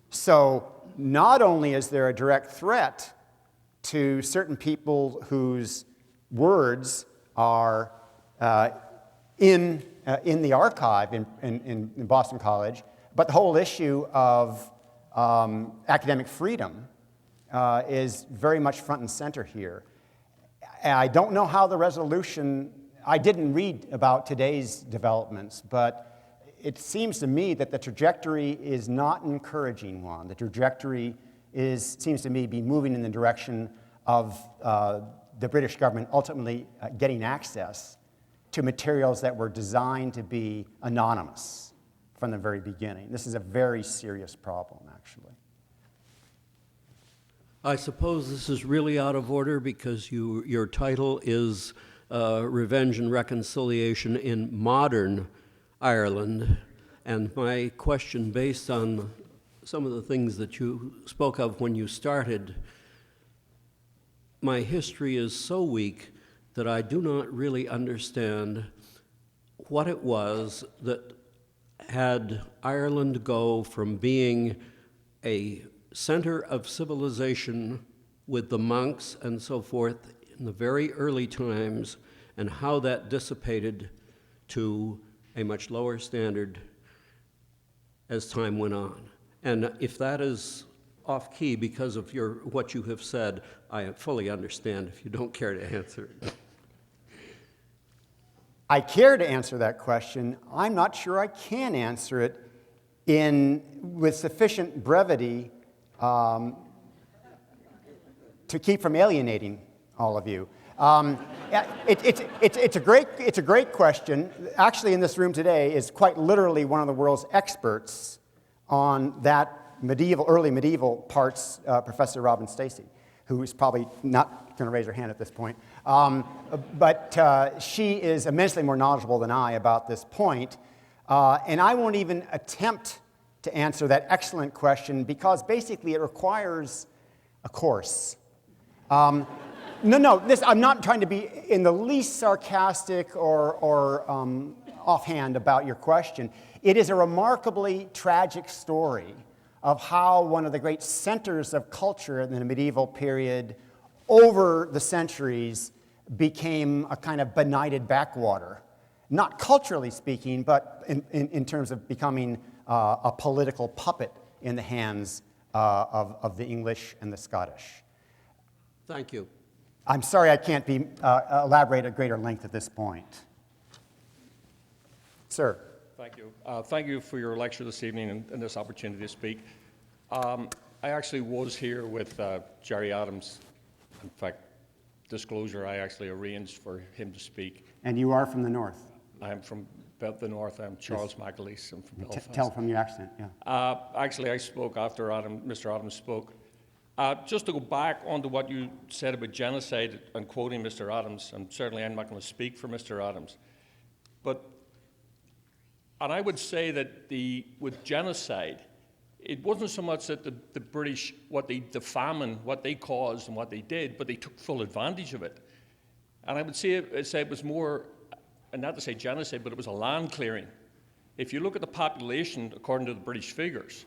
So not only is there a direct threat to certain people whose words are in the archive in Boston College, but the whole issue of academic freedom is very much front and center here. I don't know how the resolution, I didn't read about today's developments, but it seems to me that the trajectory is not an encouraging one. The trajectory seems to me be moving in the direction of the British government ultimately getting access to materials that were designed to be anonymous from the very beginning. This is a very serious problem, actually. I suppose this is really out of order because your title is Revenge and Reconciliation in Modern Ireland, and my question, based on some of the things that you spoke of when you started, my history is so weak that I do not really understand what it was that had Ireland go from being a center of civilization with the monks and so forth in the very early times, and how that dissipated to a much lower standard as time went on. And if that is off key because of what you have said, I fully understand if you don't care to answer it. I care to answer that question. I'm not sure I can answer it with sufficient brevity to keep from alienating all of you. It's a great question. Actually, in this room today is quite literally one of the world's experts on that early medieval parts, Professor Robin Stacey, who is probably not going to raise her hand at this point. But she is immensely more knowledgeable than I about this point. And I won't even attempt to answer that excellent question because basically it requires a course. I'm not trying to be in the least sarcastic or offhand about your question. It is a remarkably tragic story of how one of the great centers of culture in the medieval period over the centuries became a kind of benighted backwater. Not culturally speaking, but in terms of becoming a political puppet in the hands of the English and the Scottish. Thank you. I'm sorry I can't elaborate at greater length at this point. Sir. Thank you. Thank you for your lecture this evening and this opportunity to speak. I actually was here with Jerry Adams. In fact, disclosure, I actually arranged for him to speak. And you are from the north? I am from the north. I'm Charles McAleese. I'm from Belfast. Tell from your accent, yeah. Actually, I spoke after Mr. Adams spoke. Just to go back onto what you said about genocide and quoting Mr. Adams, and certainly I'm not going to speak for Mr. Adams, and I would say that with genocide, it wasn't so much that the British, the famine, what they caused and what they did, but they took full advantage of it. And I would say it was more, and not to say genocide, but it was a land clearing. If you look at the population, according to the British figures,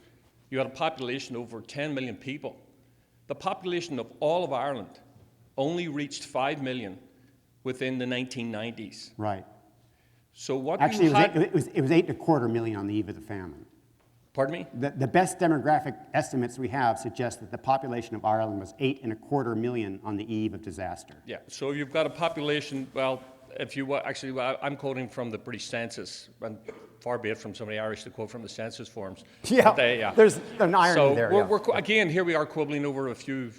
you had a population of over 10 million people. The population of all of Ireland only reached 5 million within the 1990s. Right. So what Actually, you had... it was 8.25 million on the eve of the famine. Pardon me? The best demographic estimates we have suggest that the population of Ireland was 8.25 million on the eve of disaster. Yeah, so you've got a population, well, if you actually, well, I'm quoting from the British Census, and far be it from somebody Irish to quote from the census forms. Yeah, But there's an irony so there. again, here we are quibbling over a few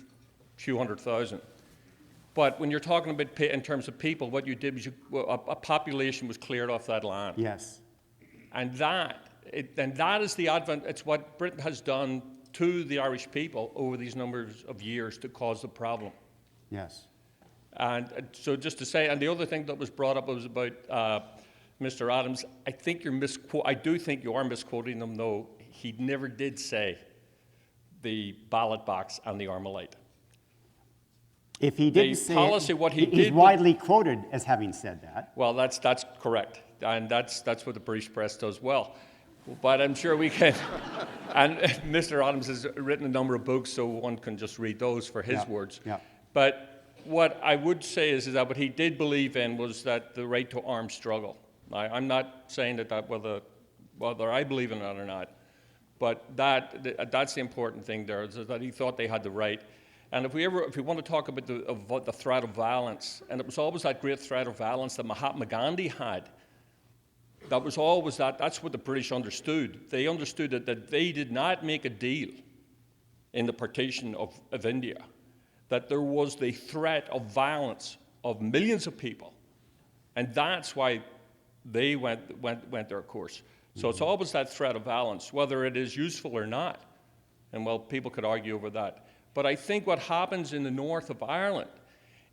hundred thousand. But when you're talking about in terms of people, what you did was a population was cleared off that land. Yes. And that is the advent, it's what Britain has done to the Irish people over these numbers of years to cause the problem. Yes. And so just to say, and the other thing that was brought up was about Mr. Adams. I think I do think you are misquoting him, though. He never did say the ballot box and the Armalite. If he didn't say policy, it, what he he's did, widely quoted as having said that. Well, that's correct, and that's what the British press does well. But I'm sure we can. And Mr. Adams has written a number of books, so one can just read those for his words. Yeah. But what I would say is that what he did believe in was that the right to armed struggle. I'm not saying that whether I believe in it or not, but that's the important thing there, is that he thought they had the right. And if we want to talk about the threat of violence, and it was always that great threat of violence that Mahatma Gandhi had, that was always that's what the British understood. They understood that they did not make a deal in the partition of India, that there was the threat of violence of millions of people. And that's why they went their course. So it's always that threat of violence, whether it is useful or not. And well, people could argue over that. But I think what happens in the north of Ireland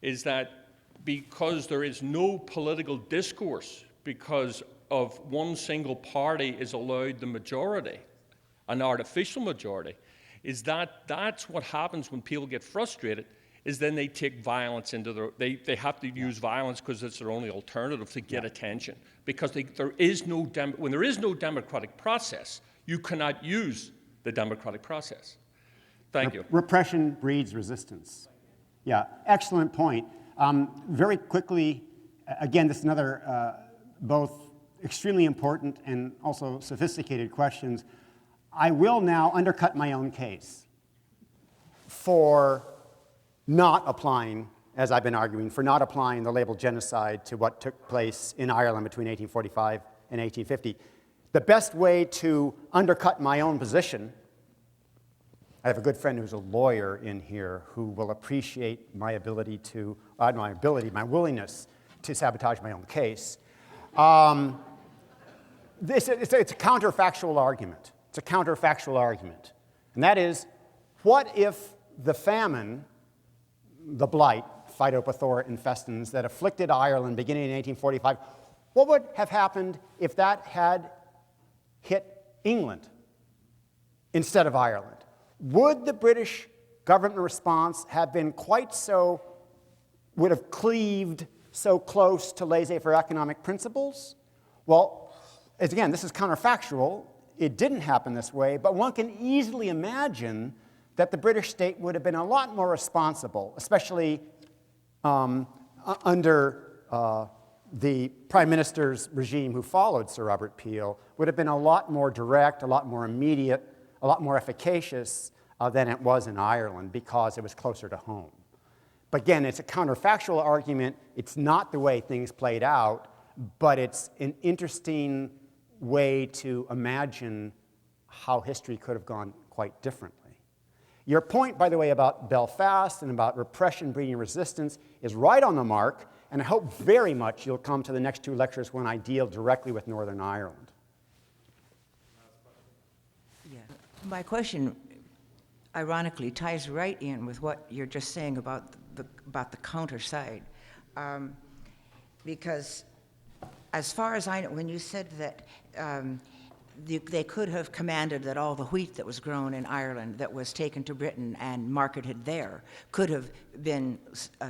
is that because there is no political discourse, because of one single party is allowed the majority, an artificial majority, that's what happens when people get frustrated, is then they take violence into they have to use violence because it's their only alternative to get attention. Because when there is no democratic process, you cannot use the democratic process. Thank you. Repression breeds resistance. Yeah, excellent point. Very quickly, again, this is another both extremely important and also sophisticated questions. I will now undercut my own case for not applying, as I've been arguing, for not applying the label genocide to what took place in Ireland between 1845 and 1850. The best way to undercut my own position, I have a good friend who's a lawyer in here who will appreciate my willingness to sabotage my own case. It's a counterfactual argument. It's a counterfactual argument. And that is, what if the famine, the blight, Phytophthora infestans, that afflicted Ireland beginning in 1845, what would have happened if that had hit England instead of Ireland? Would the British government response have been would have cleaved so close to laissez-faire economic principles? Well, again, this is counterfactual. It didn't happen this way, but one can easily imagine that the British state would have been a lot more responsible, especially under the Prime Minister's regime who followed Sir Robert Peel, would have been a lot more direct, a lot more immediate, a lot more efficacious than it was in Ireland because it was closer to home. But again, it's a counterfactual argument. It's not the way things played out, but it's an interesting way to imagine how history could have gone quite differently. Your point, by the way, about Belfast and about repression breeding resistance is right on the mark, and I hope very much you'll come to the next two lectures when I deal directly with Northern Ireland. Yeah. My question, ironically, ties right in with what you're just saying about the counter side. Because as far as I know, when you said that they could have commanded that all the wheat that was grown in Ireland that was taken to Britain and marketed there could have been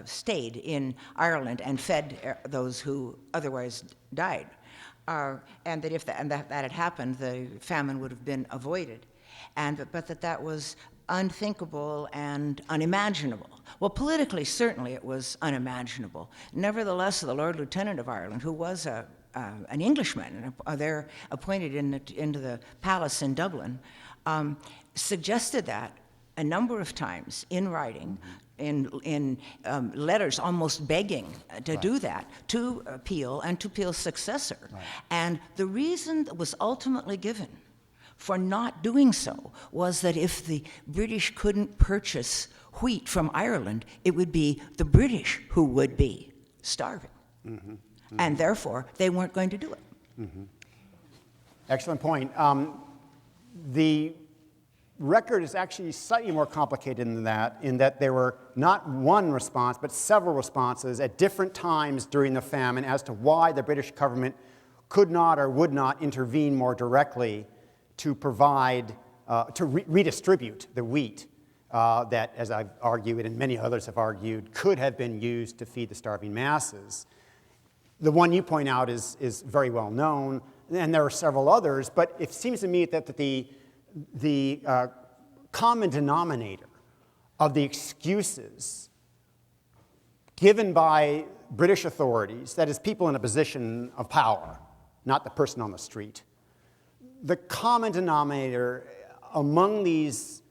stayed in Ireland and fed those who otherwise died. and that if that had happened, the famine would have been avoided, but that was unthinkable and unimaginable. Well, politically, certainly it was unimaginable. Nevertheless, the Lord Lieutenant of Ireland, who was an Englishman, there appointed into the palace in Dublin, suggested that a number of times in writing, in letters almost begging to do that, to Peel and to Peel's successor. Right. And the reason that was ultimately given for not doing so was that if the British couldn't purchase wheat from Ireland, it would be the British who would be starving. Mm-hmm. Mm-hmm. And therefore, they weren't going to do it. Mm-hmm. Excellent point. The record is actually slightly more complicated than that, in that there were not one response, but several responses at different times during the famine as to why the British government could not or would not intervene more directly to provide, to redistribute the wheat that, as I've argued and many others have argued, could have been used to feed the starving masses. The one you point out is very well known, and there are several others, but it seems to me that the common denominator of the excuses given by British authorities, that is, people in a position of power, not the person on the street, the common denominator among these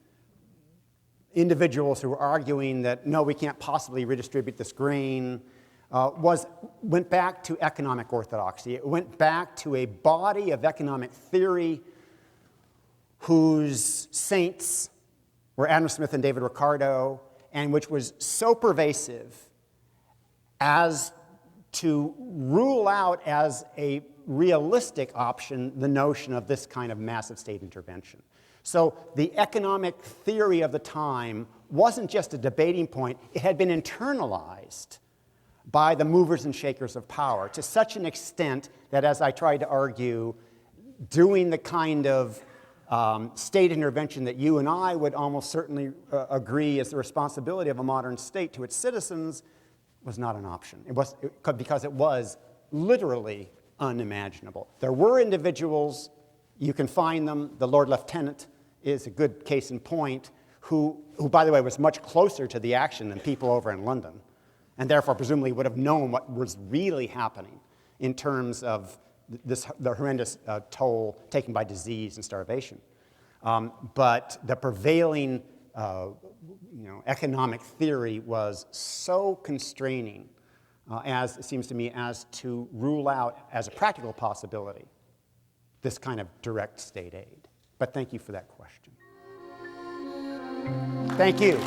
individuals who were arguing that, no, we can't possibly redistribute this grain, went back to economic orthodoxy. It went back to a body of economic theory whose saints were Adam Smith and David Ricardo, and which was so pervasive as to rule out as a realistic option the notion of this kind of massive state intervention. So the economic theory of the time wasn't just a debating point, it had been internalized by the movers and shakers of power to such an extent that, as I tried to argue, doing the kind of state intervention that you and I would almost certainly agree is the responsibility of a modern state to its citizens was not an option. Because it was literally unimaginable. There were individuals, you can find them, the Lord Lieutenant is a good case in point, who by the way, was much closer to the action than people over in London, and therefore presumably would have known what was really happening in terms of the horrendous toll taken by disease and starvation. But the prevailing economic theory was so constraining, as it seems to me, as to rule out as a practical possibility this kind of direct state aid. But thank you for that question. Thank you.